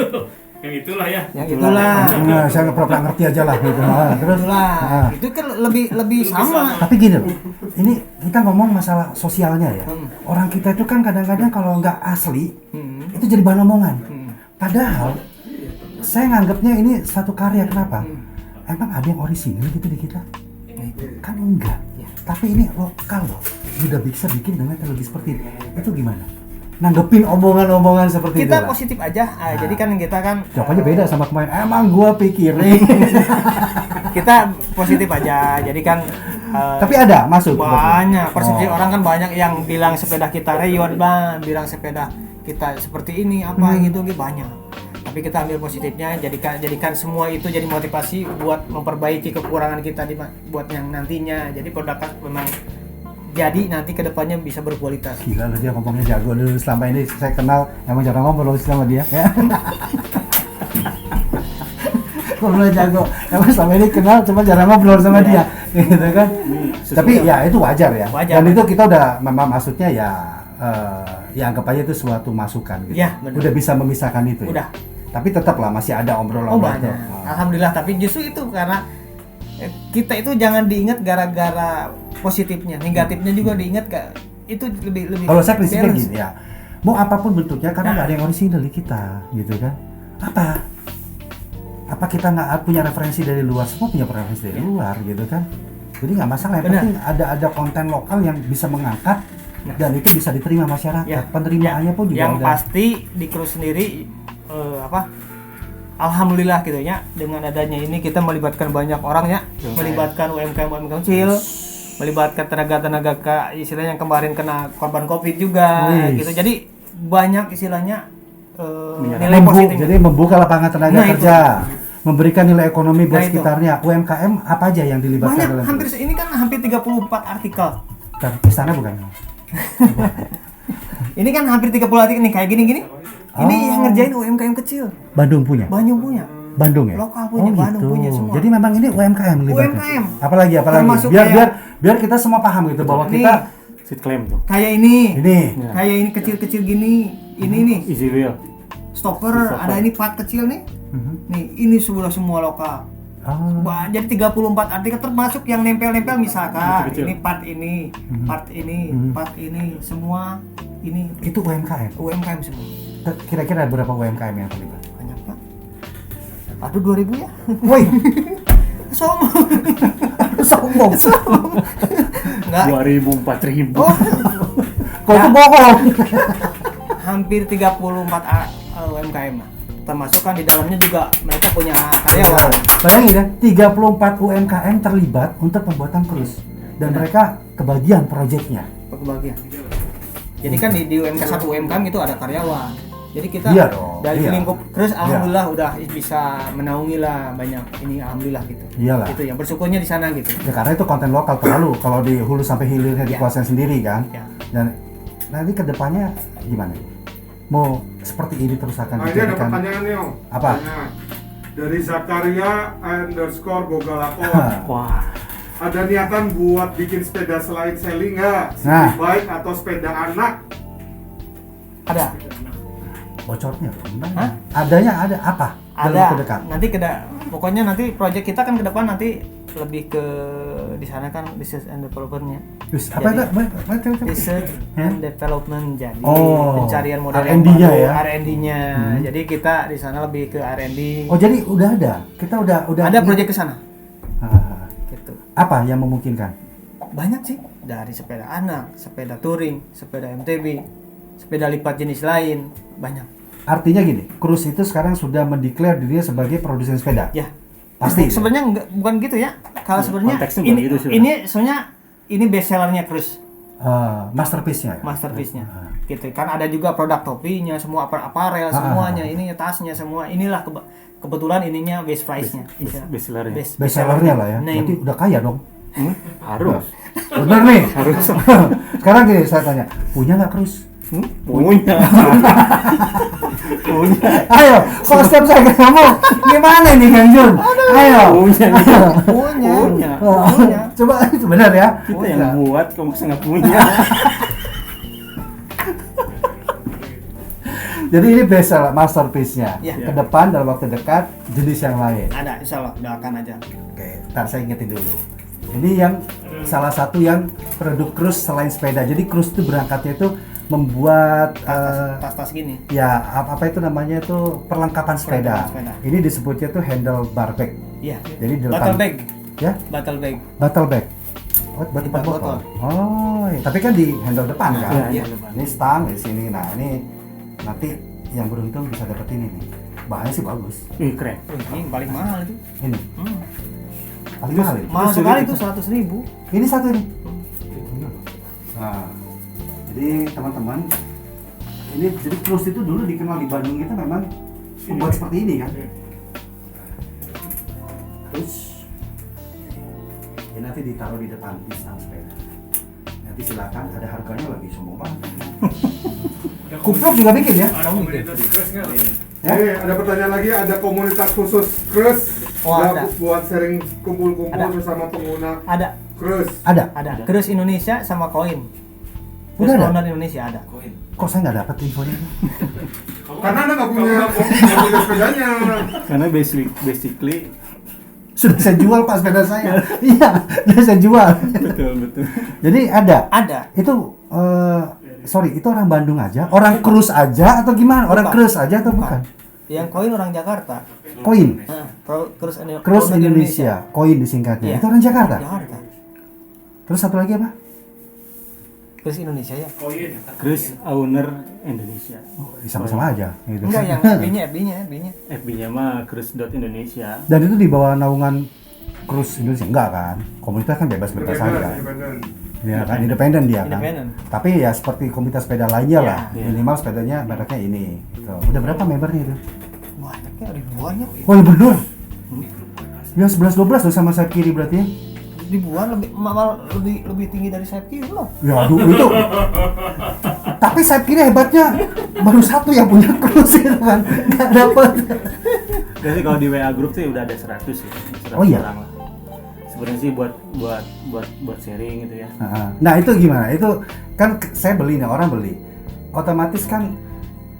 Yang itulah ya. yang itulah. Nah, saya pura-pura ngerti aja lah gitu. Terus Itulah. Itu kan lebih sama. tapi gini loh, ini kita ngomong masalah sosialnya ya. Orang kita itu kan kadang-kadang kalau nggak asli, itu jadi bahan omongan. Padahal saya nganggapnya ini satu karya. Kenapa? Emang ada yang orisinil gitu di kita? Kan enggak. Tapi ini lokal loh. Udah bisa bikin dengan teknologi seperti ini. Itu gimana? Nanggepin omongan-omongan seperti itu Kita lah. positif aja. Jadi kan kita kan Jawabannya beda sama kemarin. Emang gua pikirin. kita positif aja. Jadi kan Tapi ada masuk. banyak persepsi Oh. orang kan banyak yang bilang sepeda kita reyon bang, bilang sepeda kita seperti ini apa gitu banyak. Tapi kita ambil positifnya, jadikan semua itu jadi motivasi buat memperbaiki kekurangan kita buat yang nantinya. Jadi produk memang jadi nanti kedepannya bisa berkualitas. Gila loh, dia ngomongnya jago dulu. Selama ini saya kenal, emang jarang ngobrol sama dia ya. Ngomongnya jago, emang selama ini kenal cuma jarang ngobrol sama dia gitu kan. Tapi ya itu wajar ya. Wajar. Dan itu kita udah memang maksudnya ya anggap aja itu suatu masukan gitu. Ya, benar. Udah bisa memisahkan itu ya. Udah. Tapi tetaplah masih ada obrolan Banyak. Alhamdulillah, tapi justru itu karena kita itu jangan diingat gara-gara positifnya, negatifnya juga diingat itu lebih. Kalau saya prinsipnya balance. gini ya, mau apapun bentuknya karena nggak ada yang orisinal di kita, gitu kan? Apa kita nggak punya referensi dari luar? Semua punya referensi dari luar, gitu kan? Jadi nggak masalah. Yang Benar. penting ada konten lokal yang bisa mengangkat dan itu bisa diterima masyarakat. Ya. Penerimaannya pun juga yang ada. pasti di Cruise sendiri alhamdulillah gitu ya, dengan adanya ini kita melibatkan banyak orang ya, melibatkan UMKM kecil, melibatkan tenaga istilahnya yang kemarin kena korban Covid juga gitu. Jadi banyak istilahnya nilai positif. Jadi membuka lapangan tenaga Nah, kerja, memberikan nilai ekonomi buat Nah, itu. sekitarnya. UMKM apa aja yang dilibatkan Banyak, dalam hampir ini kan hampir 34 artikel. Dan istana bukan? Ini kan hampir 30 artikel nih kayak gini-gini. Ini Oh. yang ngerjain UMKM kecil. Bandung punya? Bandung punya. Bandung ya? Lokal punya, Bandung punya semua. Jadi memang ini UMKM libatnya. UMKM. Apalagi Termasuk biar kayak- biar kita semua paham gitu bahwa Nih. kita Seat claim tuh. Kayak ini. ini Kayak ini kecil-kecil gini. Ini nih. Easy wheel. Stopper, ada ini part kecil nih. Nih, ini semua lokal. oh, Jadi 34 artikel termasuk yang nempel-nempel misalkan Kecil-kecil. ini part ini, part ini, semua ini itu UMKM. UMKM semua. Kira-kira ada berapa UMKM yang terlibat? Banyak Pak. Aduh 2000 ya. Woi, Sombong. sombong. Enggak. 2000, 4000. Oh, Kok itu bohong? hampir 34 UMKM lah. Termasuk kan di dalamnya juga mereka punya karyawan. Bayangin ya, 34 UMKM terlibat untuk pembuatan cruise dan mereka kebagian proyeknya. Kebagian. Jadi kan di UMK satu UMKM itu ada karyawan. Jadi kita Iya dong, dari iya. lingkup Cruise Iya. alhamdulillah udah bisa menaungi lah banyak ini alhamdulillah gitu. Iyalah. Gitu yang bersyukurnya di sana gitu. Ya karena itu konten lokal terlalu kalau di hulu sampai hilirnya Ya. dikuasain sendiri kan. Ya. Dan nanti kedepannya gimana? Mau seperti ini terus akan Nah, ini ada dijadikan? pertanyaan nih Om. Apa? Pertanyaan. Dari Zakaria_Bogalakon. Wah, Ada niatan buat bikin sepeda selain selling nggak? Nah. City bike atau sepeda anak? Ada. Bocornya gimana? Hah? Adanya ada apa? Dalam Ada. waktu dekat. Nanti pokoknya nanti proyek kita kan ke depan nanti lebih ke di sana kan research and development-nya. Terus apa Jadi, itu? Research and development jadi Oh, pencarian model R&D-nya ya? R&D-nya. Jadi kita di sana lebih ke R&D. Oh jadi udah ada. Kita udah Ada proyek ke sana. Ah, Gitu. apa yang memungkinkan? Banyak sih dari sepeda anak, sepeda touring, sepeda MTB, sepeda lipat jenis lain, banyak. Artinya gini, Cruise itu sekarang sudah mendeklar dirinya sebagai produsen sepeda. Ya. Pasti. Sebenarnya bukan gitu ya. Kalau sebenarnya konteksnya ini bukan gitu sih, ini soalnya ini best sellernya Cruise, Masterpiece-nya. Ya? masterpiece-nya. Ah. Gitu kan ada juga produk topinya, semua aparel semuanya, ini tasnya semua. Inilah kebetulan ininya best price-nya. best seller ya. Best sellernya lah ya. Nah, Berarti udah kaya dong. Harus. Bener nih. Sekarang gini saya tanya, punya nggak Cruise? Punya. Punya. Ayo, kok setiap saya ketemu gimana nih Kang Jun? Ayo. Punya. punya. Punya. Coba itu benar ya. Kita yang buat, kamu nggak punya. Jadi ini best seller masterpiece-nya. Ya. Ke depan dalam waktu dekat jenis yang lain. Ada, insya Allah doakan aja. Oke, ntar saya ingetin dulu. Ini yang salah satu yang produk Cruise selain sepeda. Jadi Cruise itu berangkatnya itu membuat Tas-tas gini. ya apa itu namanya itu perlengkapan sepeda. Perlengkapan sepeda. Ini disebutnya tuh handlebar bag. Iya. Jadi di depan Battle bag. ya, Battle bag. battle bag. Oh, buat Tempat botol. botol. Oh, iya. Tapi kan di handle depan kan. Iya, iya. Ini stang di sini. Nah, ini nanti yang beruntung bisa dapat ini nih. Bahannya sih bagus. Ih, keren. Ini paling mahal itu. Ini paling Terus- mahal ini. Mahal Terus sekali ini- itu 100.000. Ini satu ini. Nah, jadi teman-teman, ini jadi Cruise itu dulu dikenal di Bandung kita memang membuat seperti ini kan. Terus ini nanti ditaruh di depan di stang sepeda. Nanti silakan, ada harganya lagi sombong banget. Kupluk juga bikin ya? Ya? Ada pertanyaan lagi, ada komunitas khusus Cruise Oh, ada. buat sharing kumpul-kumpul Ada. bersama pengguna Ada. Cruise. Ada. Cruise Indonesia sama Koin. Udah Cruise ada? Owner Indonesia ada. Kok saya nggak dapat infonya? Karena Anda nggak punya sepedanya. Karena basically Sudah saya jual Pak sepeda saya. Iya, sudah saya jual. betul. Jadi ada. Ada. Itu sorry, itu orang Bandung aja, orang Cruise aja atau gimana? Orang Bukan. Cruise aja atau bukan? Yang Koin orang Jakarta. Koin, Cruise Owner Indonesia, Koin disingkatnya. Iya. Itu orang Jakarta. Jakarta. Terus satu lagi apa? Cruise Indonesia ya. Cruise Owner Indonesia. Sama-sama aja. Gitu. Enggak yang FB-nya. FB-nya mah cruise.indonesia. Dan itu di bawah naungan Cruise Indonesia enggak kan? Komunitas kan bebas-bebas saja. Independen. Ya kan, independen dia kan. Independen. Tapi ya seperti komunitas sepeda lainnya lah. Iya. Minimal sepedanya mereknya ini. Gitu. Udah berapa membernya itu? Banyaknya ribuan ya. Oh, ya bener. Ya 11-12 loh sama sayap kiri berarti ya. Ribuan lebih tinggi dari sayap kiri loh. Ya aduh itu. Tapi sayap kiri hebatnya baru satu yang punya Cruise gitu kan. Nggak dapet. Jadi kalau di WA grup sih udah ada 100 ya. 100 Oh iya? orang lah. Sebenarnya sih buat sharing gitu ya. Nah itu gimana? Itu kan saya beli nih, orang beli. Otomatis kan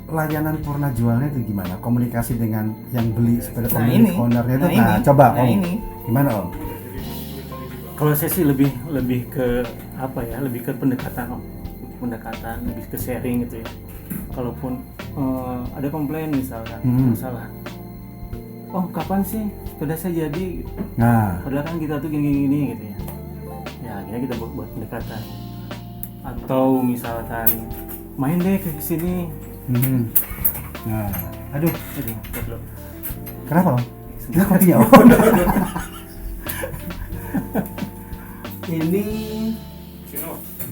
layanan purna jualnya itu gimana? Komunikasi dengan yang beli sepeda Nah, ini. ownernya itu. Nah, Nah, ini. coba Nah, Om. ini. Gimana Om? Kalau saya sih lebih ke apa ya? Lebih ke pendekatan, lebih ke sharing gitu ya. Kalaupun ada komplain misalkan, masalah. Oh, kapan sih sepeda saya jadi? Nah, Padahal kan kita tuh gini gitu ya. Ya, akhirnya kita buat pendekatan. Atau misalkan main deh ke sini. nah, aduh, Aduh, goblok. kenapa Om? Ini kopinya Om. Ini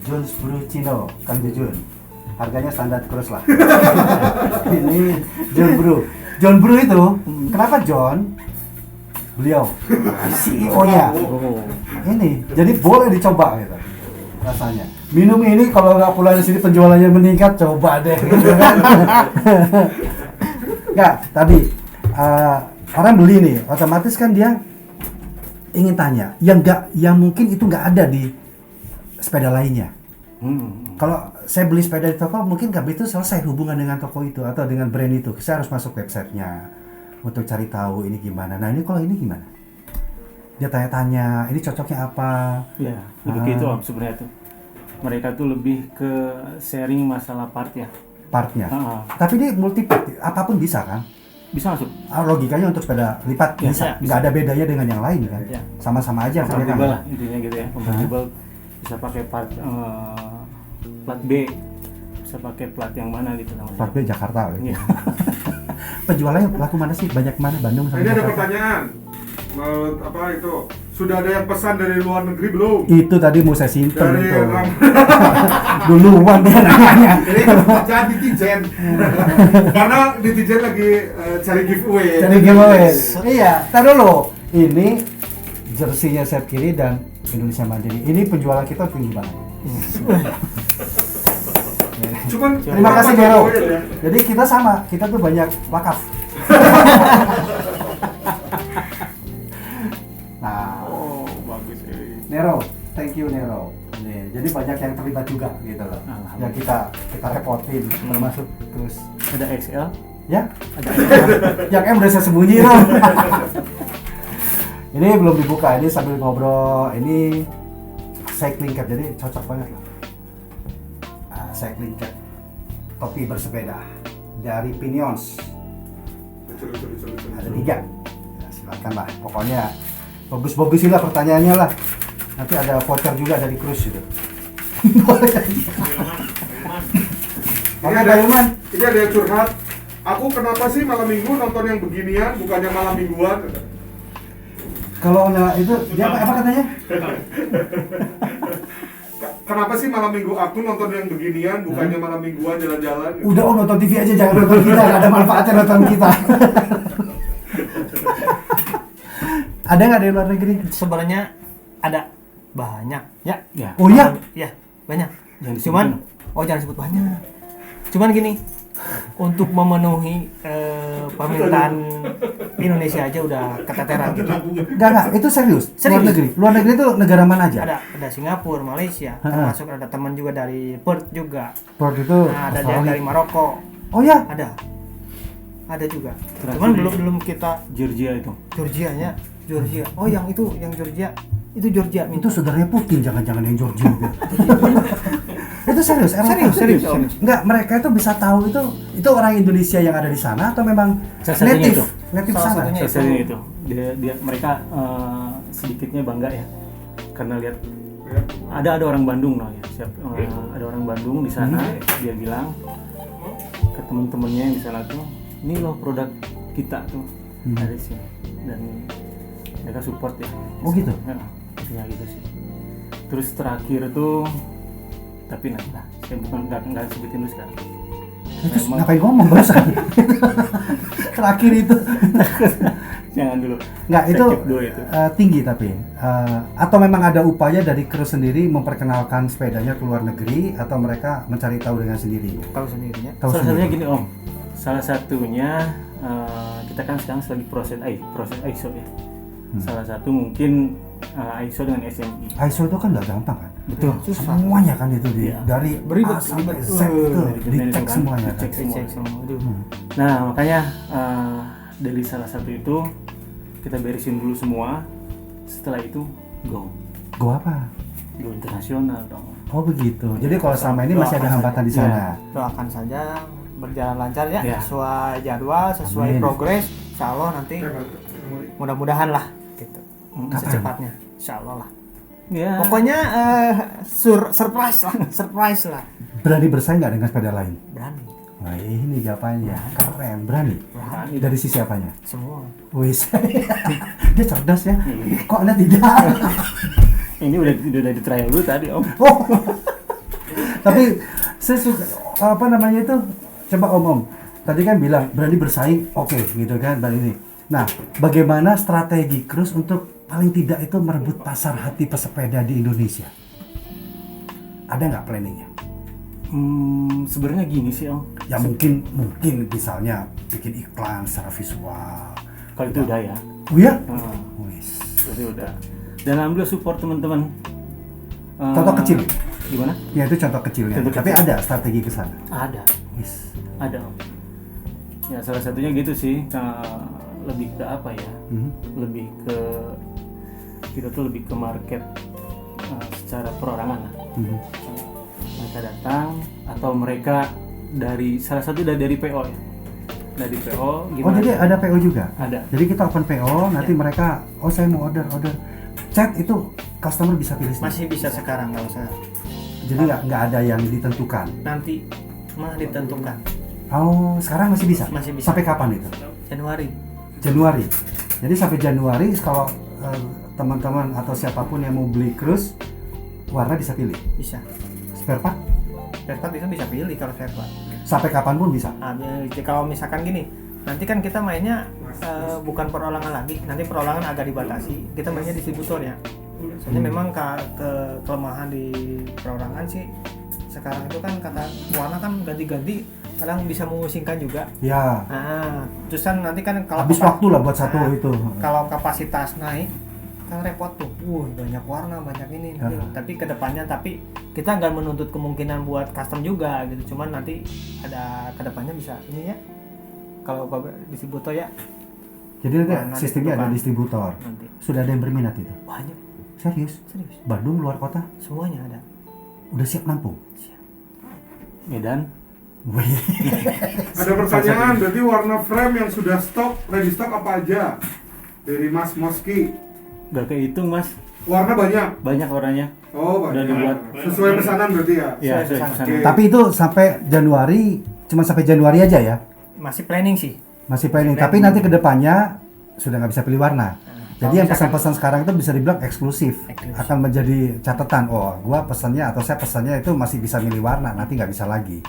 Jones Brew Cino, Kang Jujun. harganya standar Cruise lah. Ini John Bro itu, kenapa John? Beliau CEO-nya. Oh. Ini, jadi boleh dicoba gitu rasanya. Minum ini kalau nggak pulang di sini penjualannya meningkat, coba deh. Gitu kan. Nggak, tadi orang beli nih, otomatis kan dia ingin tanya, yang mungkin itu nggak ada di sepeda lainnya. Kalau saya beli sepeda di toko, mungkin nggak begitu selesai hubungan dengan toko itu atau dengan brand itu. Saya harus masuk websitenya untuk cari tahu ini gimana. Nah ini kalau ini gimana? Dia tanya-tanya, ini cocoknya apa? Ya, lebih ke itu Om sebenarnya tuh. Mereka tuh lebih ke sharing masalah part ya. Partnya. Ah. Tapi ini multi part, apapun bisa kan? Bisa masuk. Logikanya untuk sepeda lipat Ya, bisa, ya, nggak ada bedanya dengan yang lain kan? Ya. Sama-sama aja kan? Compatible lah intinya gitu ya. Compatible bisa pakai part plat B, bisa pakai plat yang mana gitu namanya. Part B Jakarta. Gitu. Iya. Penjualannya laku mana sih? Banyak mana? Bandung sama Ini ada Jakarta? pertanyaan. Apa itu? Sudah ada yang pesan dari luar negeri belum? Itu tadi mau saya simpen Dari itu. Ram. Duluan dia nanya. Ini pertanyaan netizen. Karena netizen lagi cari giveaway. Jadi giveaway. Iya, tar dulu. Ini jersinya sayap kiri dan Indonesia Mandiri. Ini penjualan kita tinggi banget. Cuman Terima kasih Nero. Jadi kita sama, kita tuh banyak wakaf. Nah, Oh, bagus. Nero, thank you Nero. Nih, jadi banyak yang terlibat juga gitu loh. Alhamdulillah. Yang kita repotin termasuk terus Ada XL, ya. ada XL. Yang M udah saya sembunyi loh. Ini belum dibuka, ini sambil ngobrol. Ini cycling cap, jadi cocok banget lah. Cycling cap, topi bersepeda dari Pinions. Ada 3. Ya, silakan lah. Pokoknya bagus-bagusin lah pertanyaannya lah. Nanti ada voucher juga dari Cruise itu. Oke, Bayuman. Ini ada yang curhat. Aku kenapa sih malam minggu nonton yang beginian, bukannya malam mingguan? Kalau nggak itu, dia apa katanya? Kenapa sih malam minggu aku nonton yang beginian, bukannya malam mingguan jalan-jalan? Udah nonton TV aja, jangan nonton kita, nggak ada manfaatnya nonton kita. Ada nggak di luar negeri? Sebenarnya ada banyak ya. Ya. Oh iya? Ya, banyak. Jangan Cuman disebutin. jangan sebut banyak. Cuman gini, untuk memenuhi permintaan Indonesia aja udah keteteran gitu. Nggak, itu serius. Luar Serius. negeri. Luar negeri itu negara mana aja? Ada Singapura, Malaysia, Ha-ha. termasuk ada teman juga dari Perth juga. Port itu Nah, ada Australia. dari Maroko. Oh ya? Ada juga. Terakhir Cuman di- belum kita Georgia itu. Georgia. Oh, yang Georgia. Itu Georgia Itu saudaranya Putin, jangan-jangan yang Georgia gitu. Itu serius, emang Serius. Enggak, mereka itu bisa tahu itu orang Indonesia yang ada di sana atau memang Salah satunya native, itu. native Salah sana. satunya. Sesnya itu. Dia mereka sedikitnya bangga ya. Karena lihat ada orang Bandung lah ya. Ada orang Bandung di sana, dia bilang ke temen-temennya yang di sana tuh, ini loh produk kita tuh dari sini, dan mereka support ya. Oh gitu? Ya, intinya gitu sih. Terus terakhir tuh, tapi nanti lah, saya nggak sebutin dulu sekarang. Itu Memang- ngapain ngomong barusan? Terakhir itu. Jangan dulu. Enggak, Saya itu keep dulu itu. tinggi tapi atau memang ada upaya dari Cruise sendiri memperkenalkan sepedanya ke luar negeri atau mereka mencari tahu dengan sendiri? Tahu sendirinya. Tahu Salah satunya sendiri. gini Om, salah satunya kita kan sekarang lagi proses ISO ya. Salah satu mungkin ISO dengan SMI. ISO itu kan nggak gampang kan? Betul. Semuanya kan itu Iya. dari Beribet, A sampai ribet. Z itu Dari dicek kan, semuanya. dicek Kan? semua. Cek semua. Aduh. Nah makanya dari salah satu itu kita beresin dulu semua. Setelah itu go Gua apa? internasional dong. Oh begitu. Jadi kalau selama ini masih ada hambatan di sana. Doakan saja berjalan lancar ya, Ya. sesuai jadwal, sesuai Amin. progres. Insya Allah nanti mudah-mudahan lah gitu. Kapan? Secepatnya, insya Allah lah. Ya. Pokoknya surprise lah. Berani bersaing nggak dengan sepeda lain? Berani, Wah ini jawabannya keren, berani. berani Dari sisi apanya? semua. Wis, dia cerdas ya. Kok anda tidak? Ini udah di trial dulu tadi Om. Oh, tapi saya suka apa namanya itu? Coba Om. Tadi kan bilang berani bersaing, oke, gitu kan, dan ini. Nah, bagaimana strategi Cruise untuk paling tidak itu merebut pasar hati pesepeda di Indonesia? Ada nggak planningnya? Sebenarnya gini sih Om. Ya mungkin misalnya bikin iklan secara visual. Kalau itu udah ya. Oh ya? Nah, Wis. itu udah. Dan alhamdulillah support teman-teman. Contoh kecil. Gimana? Ya itu contoh kecilnya. Contoh Tapi kecil. ada strategi ke sana. Ada. Wis. Ada Om. Ya salah satunya gitu sih. Lebih ke apa ya? Lebih ke kita tuh lebih ke market secara perorangan lah. Mereka datang atau mereka dari salah satu dari PO ya. Dari PO Oh gimana? jadi ada PO juga? Ada. Jadi kita open PO, nanti mereka, oh saya mau order. Chat itu customer bisa pilih sendiri? Masih bisa sekarang kalau saya. Jadi nggak ada yang ditentukan? Nanti mah ditentukan. Oh sekarang masih bisa? Masih bisa. Sampai kapan itu? Januari. Jadi sampai Januari kalau teman-teman atau siapapun yang mau beli Cruise, warna bisa pilih? Bisa. Spare part? Spare part itu bisa pilih kalau spare part. Sampai kapan pun bisa? Kalau misalkan gini, nanti kan kita mainnya bukan perorangan lagi. Nanti perorangan agak dibatasi. Kita mainnya distributor ya. Soalnya memang kelemahan di perorangan sih sekarang itu kan kata warna kan ganti-ganti, kadang bisa memusingkan juga. Ya. Nah, terusan nanti kan kalau Habis waktu lah buat satu itu. Kalau kapasitas naik kan repot tuh. Banyak warna, banyak ini. Ya. Tapi kedepannya kita nggak menuntut kemungkinan buat custom juga gitu. Cuman nanti ada kedepannya bisa ini ya. Kalau distributor ya. Jadi nanti Nah, sistemnya ada distributor. Nanti. Sudah ada yang berminat itu? Banyak. Serius? Bandung, luar kota? Semuanya ada. Udah siap nampung? Medan. Wih. Ada pertanyaan, berarti warna frame yang sudah ready stock apa aja? Dari Mas Moski. Gak kehitung Mas. Warna banyak? Banyak warnanya. Oh Udah banyak. dibuat. Sesuai pesanan berarti ya? Ya, Sesuai saya pesanan. Oke. Tapi itu sampai Januari, cuma sampai Januari aja ya? Masih planning sih. Masih planning. Tapi nanti ke depannya sudah nggak bisa pilih warna. Jadi yang pesan-pesan sekarang itu bisa dibilang eksklusif. Akan menjadi catatan. Oh, gua pesannya atau saya pesannya itu masih bisa milih warna, nanti nggak bisa lagi.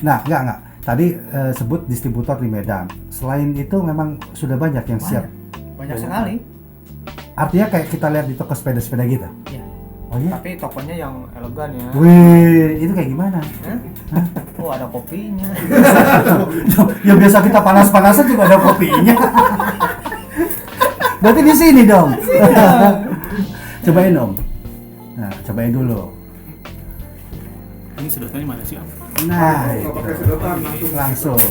Nah, enggak. Tadi sebut distributor di Medan. Selain itu memang sudah banyak yang siap. Banyak sekali. Artinya kayak kita lihat di toko sepeda-sepeda gitu. Ya. Oh iya? Tapi tokonya yang elegan ya. Wih, itu kayak gimana? Hah? Oh, ada kopinya. Ya biasa kita panas-panasan juga ada kopinya. Berarti di sini dong. Cobain Om. Nah, cobain dulu. Ini sedotannya mana sih Om? Nah, Nggak itu. pakai sedotan, langsung.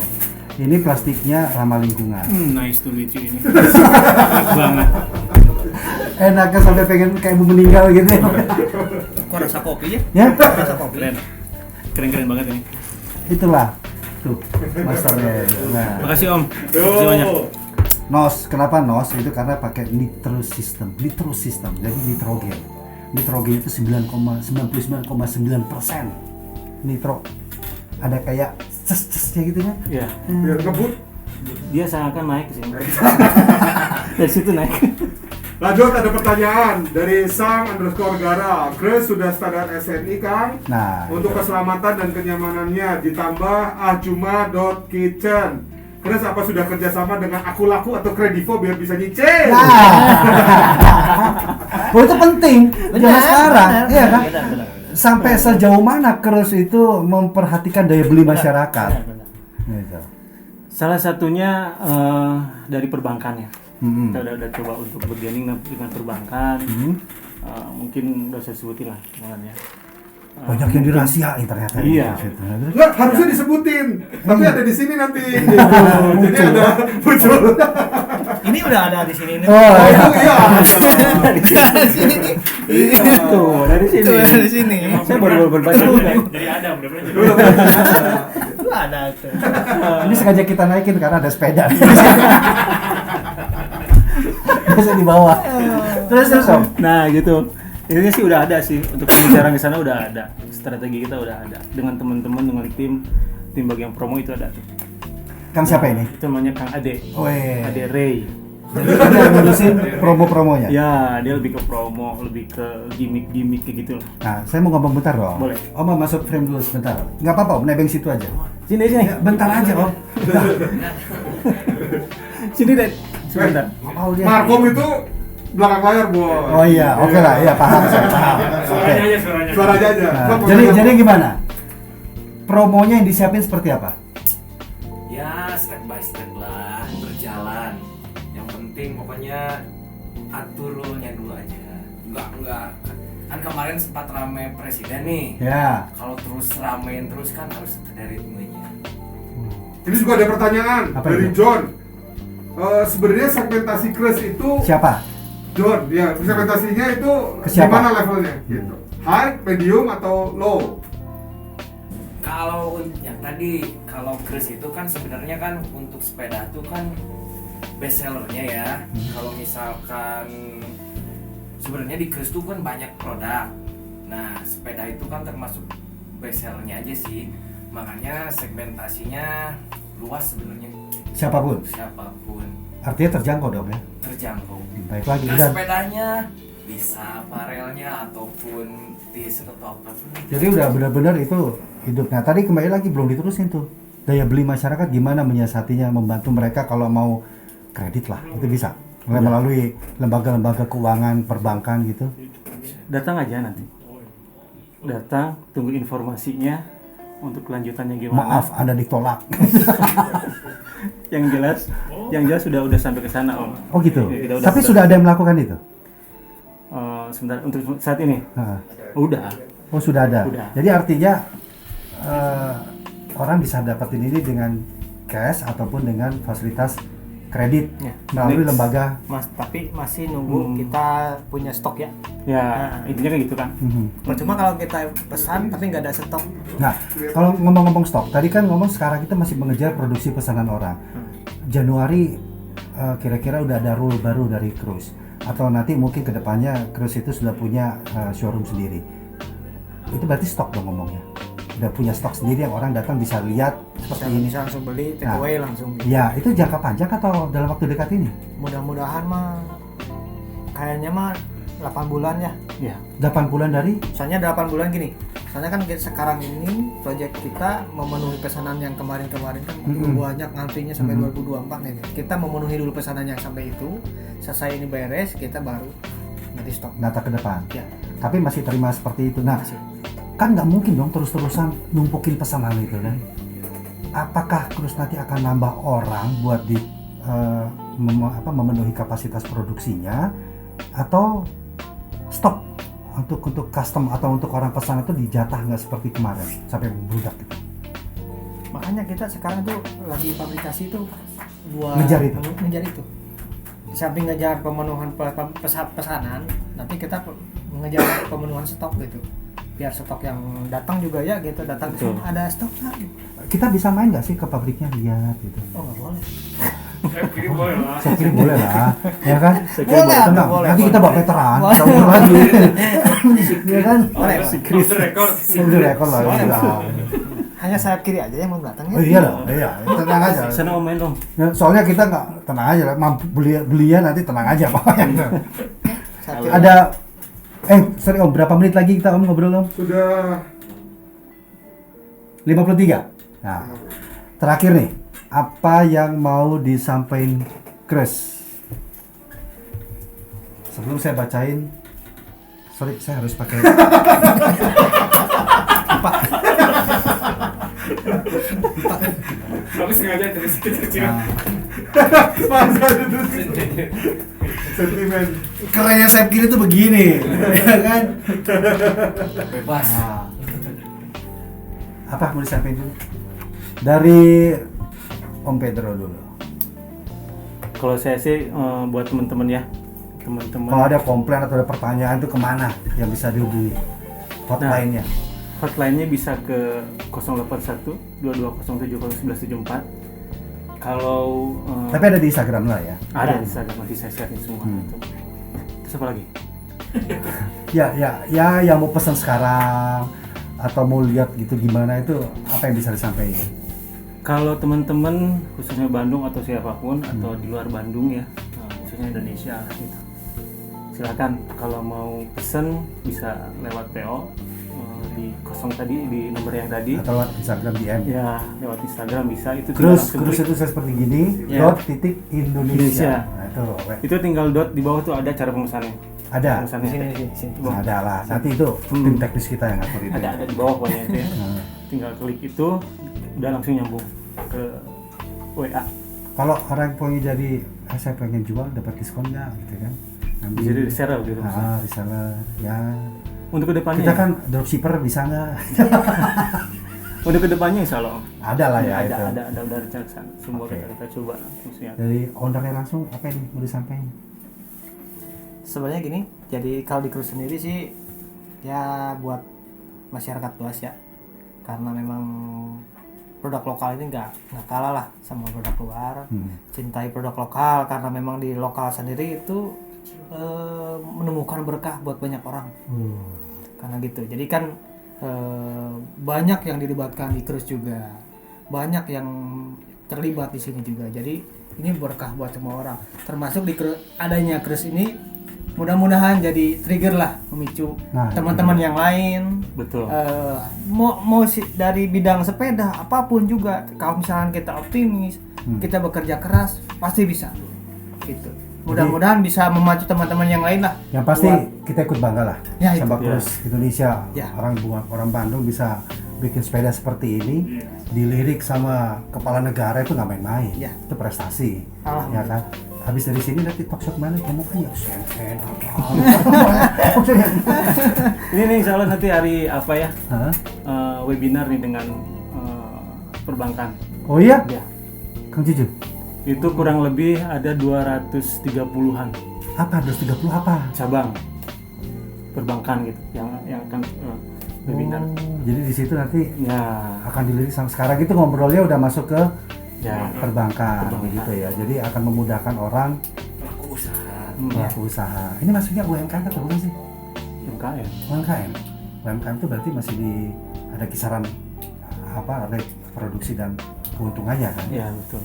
Ini plastiknya ramah lingkungan. Nice to meet you ini. Enak banget. Enaknya sampai pengen kayak mau meninggal gitu ya. Kok rasa kopi ya? Ya, Rasa kopi. Keren banget ini. itulah. Tuh, masternya. Nah, Makasih Om. Makasih banyak. NOS, kenapa NOS? Itu karena pakai nitro system, jadi nitrogen. Nitrogen itu 99,9% nitro. Ada kayak ces-cesnya gitu kan? Iya. Biar ngebut. Dia seakan naik ke sini. Dari situ naik. Lanjut, ada pertanyaan dari Sang_Gara. Cruise sudah standar SNI Kang. Nah, Untuk keselamatan dan kenyamanannya ditambah Ajuma.kitchen. Cruise apa sudah kerjasama dengan Aku Laku atau Kredivo biar bisa nyicil? oh itu penting zaman sekarang, iya kan? Benar. Sampai sejauh mana Cruise itu memperhatikan daya beli masyarakat? Benar. Gitu. Salah satunya dari perbankan ya. Hmm. Kita udah coba untuk bergaining dengan perbankan. Mungkin udah saya sebutin lah sebenarnya. Banyak yang dirahasiain ternyata. Iya. Nggak, harusnya disebutin. Tapi ada di sini nanti. Gitu. Jadi ada muncul. Ini udah ada di sini nih. Oh, Oh iya. iya. Di sini nih. Tuh, dari sini. Tuh, dari sini. Saya baru berbaca juga. Jadi Adam, udah pernah Itu ada tuh. Ini sengaja kita naikin karena ada sepeda. Bisa di bawah. Terus Om. Nah, gitu. Intinya sih udah ada sih untuk pembicaraan di sana udah ada. Strategi kita udah ada dengan teman-teman dengan tim bagian promo itu ada tuh. Kang siapa ini? Itu namanya Kang Ade. Weh. Ade Ray. Jadi ada yang ngurusin promo-promonya. Ya, dia lebih ke promo, lebih ke gimmick-gimmick kayak gitu lah. Nah, saya mau ngomong bentar dong. Boleh. Om mau masuk frame dulu sebentar. Nggak apa-apa, Om, nebeng situ aja. Sini. Ya, bentar aja, Om. Sini deh. Sebentar. Oh, dia. Markom itu belakang layar, Boy. Oh iya, oke lah, iya paham saya paham. Oke. Suaranya aja. Nah, jadi gimana? Promonya yang disiapin seperti apa? Ya step by step lah, berjalan. Yang penting pokoknya atur rule-nya dulu aja. Enggak kan kemarin sempat rame presiden nih. Ya. Kalau terus ramein terus kan harus ada ritmenya. Ini juga ada pertanyaan Apa dari itu? John. Sebenarnya segmentasi crush itu Siapa? John, ya segmentasinya itu Ke siapa? gimana levelnya? Gitu. High, medium atau low? Kalau yang tadi kalau cruise itu kan sebenarnya kan untuk sepeda itu kan best sellernya ya. Kalau misalkan sebenarnya di cruise itu kan banyak produk. Nah sepeda itu kan termasuk best sellernya aja sih. Makanya segmentasinya luas sebenarnya. Siapapun. Siapapun Artinya terjangkau dong ya. terjangkau. Baik lagi Nah dan sepedanya bisa aparelnya ataupun t-shirt atau apapun. jadi udah benar-benar itu hidup. Nah tadi kembali lagi belum diterusin tuh daya beli masyarakat gimana menyiasatinya, membantu mereka kalau mau kredit lah itu bisa melalui lembaga-lembaga keuangan perbankan gitu. Datang aja nanti. Datang, tunggu informasinya untuk kelanjutannya gimana. Maaf Anda ditolak. Yang jelas sudah sampai ke sana Om. Oh gitu. Ya, Tapi sudah ada yang melakukan itu. Sebentar untuk saat ini. Nah. Udah. Oh sudah ada. Udah. Jadi artinya orang bisa dapetin ini dengan cash ataupun dengan fasilitas kredit Ya. melalui Next. lembaga. Mas, tapi masih nunggu kita punya stok ya. Ya, intinya kayak gitu kan. Percuma kalau kita pesan tapi nggak ada stok. Nah, kalau ngomong-ngomong stok, tadi kan ngomong sekarang kita masih mengejar produksi pesanan orang. Januari kira-kira udah ada rule baru dari Cruise atau nanti mungkin kedepannya Cruise itu sudah punya showroom sendiri. Itu berarti stok dong ngomongnya. Udah punya stok sendiri yang orang datang bisa lihat seperti ini. Bisa langsung beli, take Nah. away langsung. Ya, itu jangka panjang atau dalam waktu dekat ini? Mudah-mudahan mah kayaknya mah 8 bulan ya. Ya. 8 bulan dari? Soalnya 8 bulan gini. Soalnya kan sekarang ini proyek kita memenuhi pesanan yang kemarin-kemarin kan banyak ngantrinya sampai 2024 nih. Kita memenuhi dulu pesanan yang sampai itu. Selesai ini beres, kita baru nanti stok. Data ke depan. Ya. Tapi masih terima seperti itu. Nah, Masih. kan nggak mungkin dong terus-terusan numpukin pesanan itu kan? Apakah terus nanti akan nambah orang buat memenuhi kapasitas produksinya atau stop untuk custom atau untuk orang pesan itu dijatah nggak seperti kemarin sampai membludak gitu? Makanya kita sekarang tuh lagi fabrikasi tuh buat Ngejar itu? Ngejar itu. Di samping ngejar pemenuhan pesanan, nanti kita mengejar pemenuhan stok gitu. Biar stok yang datang juga ya gitu, datang ke sini Betul. ada stok nggak? Kita bisa main nggak sih ke pabriknya lihat gitu? Oh nggak boleh. Saya kira boleh lah, ya kan? Boleh, Tenang, boleh, nanti kita boleh. bawa veteran, Boleh. jauh lagi, ya kan? Boleh. Itu rekor lah, Boleh. kita. Hanya sayap kiri aja yang mau datang ya. Oh iya loh, iya, tenang aja. Sana Om main dong. Ya, soalnya kita nggak tenang aja lah, mampu belian nanti tenang aja pokoknya. Sayap kiri. Ada, sorry Om, berapa menit lagi kita Om ngobrol Om? Sudah 53. Nah, terakhir nih, apa yang mau disampaikan Chris? Sebelum saya bacain, sorry saya harus pakai. Tapi sengaja dari kecil-kecil. masa itu sentimen. Kerennya saya kiri tuh begini, ya kan? Bebas. Nah, apa mau disampaikan dulu? Dari Om Pedro dulu. Kalau saya sih buat teman-teman ya, teman-teman. Kalau ada komplain atau ada pertanyaan tuh kemana yang bisa dihubungi? Hotline-nya. Hotline-nya bisa ke 081 2207 1174. Kalau Tapi ada di Instagram lah ya. ada di Instagram nanti saya share semua itu. Terus apa lagi? Ya, yang mau pesan sekarang atau mau lihat gitu gimana itu apa yang bisa disampaikan? Kalau teman-teman khususnya Bandung atau siapapun atau di luar Bandung ya, bisa khususnya Indonesia gitu. Silakan kalau mau pesen bisa lewat PO di nomor yang tadi. Atau lewat Instagram DM. Ya, lewat Instagram bisa. Itu Terus tinggal langsung itu saya seperti gini, Ya. .Indonesia. Nah, itu itu tinggal dot di bawah tuh ada cara pemesannya. ada. Pemesannya. Di sini. Nah, ada lah. Nanti itu tim teknis kita yang ngatur itu. Ada di bawah pokoknya itu ya. Nah, Tinggal klik itu udah langsung nyambung ke WA. kalau orang pengen jadi saya pengen jual dapat diskon nggak gitu kan? Ambil. Jadi reseller gitu. Reseller ya. Untuk kedepannya Kita kan dropshipper bisa nggak? untuk kedepannya insya Allah Ada lah ya itu. ada udah rencana kesana. Semua Oke. kita coba maksudnya. Dari ownernya langsung apa ini mau disampaikan? Sebenarnya gini, jadi kalau di cruise sendiri sih ya buat masyarakat luas ya, karena memang produk lokal ini nggak kalah lah sama produk luar. Cintai produk lokal karena memang di lokal sendiri itu menemukan berkah buat banyak orang. Karena gitu, jadi kan banyak yang dilibatkan di cruise juga, banyak yang terlibat di sini juga. Jadi ini berkah buat semua orang, termasuk di adanya cruise ini. Mudah-mudahan jadi trigger lah, memicu Nah, teman-teman yang lain. Betul. Mau dari bidang sepeda apapun juga, kalau misalnya kita optimis, kita bekerja keras, pasti bisa. Gitu. Mudah-mudahan bisa memacu teman-teman yang lain lah. Yang pasti buat- kita ikut bangga lah Ya, itu. sama cruise Indonesia. Ya. Orang Bandung bisa bikin sepeda seperti ini, dilirik sama kepala negara itu nggak main-main. Ya. Itu prestasi, Alhamdulillah. ya kan? Habis dari sini nanti talkshow mana ngomong kan ya sen Ini nih insya Allah nanti hari apa ya Hah? webinar nih dengan perbankan. Oh iya, Ya. Kang Juju. Itu kurang lebih ada 230-an Apa 230 apa? cabang perbankan gitu yang akan webinar. Oh, jadi di situ nanti Ya, akan dilirik sama sekarang itu ngobrolnya udah masuk ke ya. perbankan begitu ya. Jadi akan memudahkan orang Pelaku usaha. pelaku usaha. Ini masuknya UMKM atau bukan sih? UMKM. UMKM. UMKM itu berarti masih ada kisaran rate produksi dan keuntungannya kan. Ya, betul.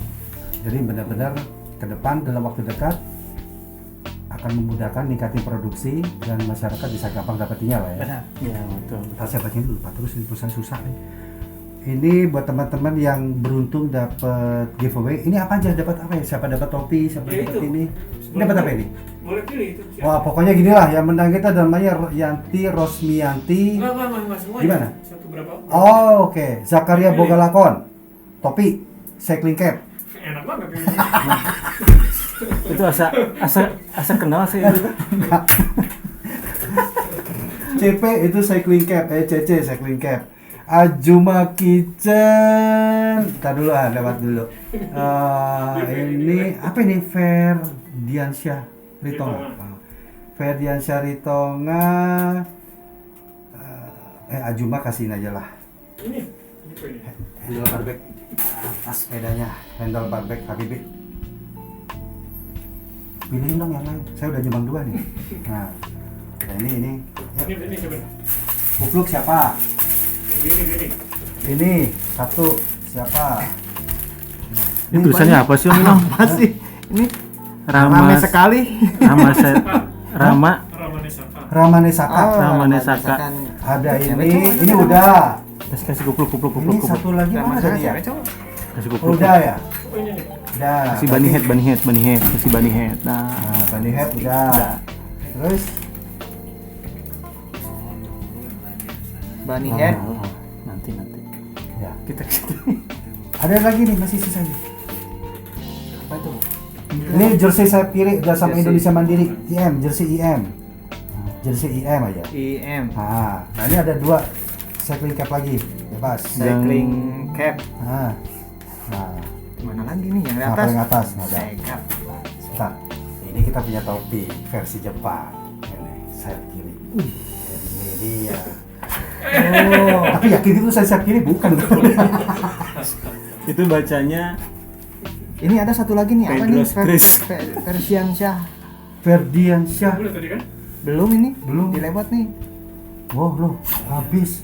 Jadi benar-benar ke depan dalam waktu dekat akan memudahkan ningkatin produksi dan masyarakat bisa gampang dapatinya lah ya. Benar. Ya, betul. Ntar saya bacain dulu Pak, terus ini perusahaan susah nih. Ini buat teman-teman yang beruntung dapat giveaway. Ini apa aja dapat apa ya? Siapa dapat topi, siapa Ya, dapat itu. ini? Ini dapat apa ini? Boleh pilih itu. Wah, pokoknya gini lah, yang menang kita namanya Yanti Rosmianti. Enggak semua. Gimana? Satu berapa? Oh, oke. Zakaria Bogalakon. Topi, cycling cap. Enak banget ini. Itu asa kenal sih itu. CP itu cycling cap, CC cycling cap. Ajuma Kitchen. Ntar dulu lewat dulu. Ini apa ini? Ferdiansyah Ritonga. Ferdiansyah Ritonga. Ajuma kasihin aja lah. Ini gitu ini. Handle barbek atas sepedanya, handle barbek Habibi. Pilihin dong yang lain. Saya udah nyumbang 2 nih. Nah, ini. Yuk. Ini coba. Kupluk siapa? Ini. Ini satu siapa? Ini tulisannya apa sih Om? Apa sih? Ini Rama ramai sekali. Rama Ramanesaka. Ramanesaka. Ramanesaka. Ada ini udah. Kasih kupluk. Ini satu lagi mana tadi ya? Kasih kupluk. Udah ya? Oh ini nih. Udah. Kasih bunny head. Kasih bunny head. Nah, Nah, bunny head udah. Terus Bunny head. nanti. ya. Kita Ada lagi nih masih sisa nih. Apa itu? Ini jersey sayap kiri udah sama Jersey. Indonesia Mandiri. jersey IM. Nah, jersey IM aja. IM. Nah, ini ada 2 cycling cap lagi. Bebas. Cycling cap. Nah. Mana lagi nih yang di Nah, atas? paling atas ada. Cap. Nah, sebentar. Ini kita punya topi versi Jepang. Ini sayap kiri. Ini dia. Oh, tapi yakin itu sayap kiri bukan. itu bacanya Ini ada satu lagi nih, apa nih? Pedros Chris. Ferdiansyah. Ferdiansyah. Boleh tadi kan? Belum ini? Belum. Dilewat nih. Wow, loh, habis.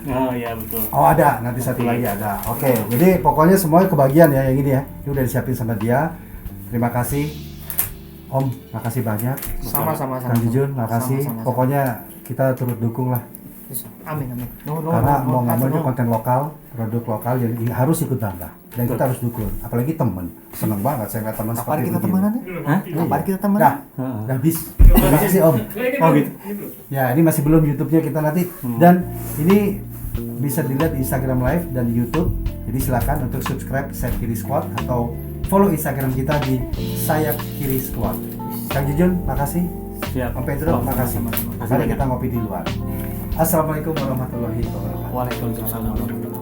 oh ya betul. Oh, ada, nanti satu lagi ada. Oke, jadi pokoknya semuanya kebagian ya yang ini ya. Ini udah disiapin sama dia. Terima kasih Om, makasih banyak. Sama-sama. Kang Jujun, makasih. Sama-sama. Pokoknya kita turut dukung lah. Amin. Karena mau nggak mau ini konten lokal, produk lokal yang harus ikut bangga. Dan kita harus dukung. Apalagi temen. Seneng banget saya ngeliat teman Kapan seperti kita begini. temenan ya? Hah? Kapan kita temenan? Dah, Heeh. dah habis. Terima kasih Om. Oh gitu. Ya, ini masih belum YouTube-nya kita nanti. Dan ini bisa dilihat di Instagram Live dan di YouTube. Jadi silakan untuk subscribe Sayap Kiri Squad atau follow Instagram kita di Sayap Kiri Squad. Kang Jujun, makasih. Siap. Om Pedro, makasih. Makasih Mari banyak. kita ngopi di luar. Assalamualaikum warahmatullahi wabarakatuh. Waalaikumsalam warahmatullahi wabarakatuh.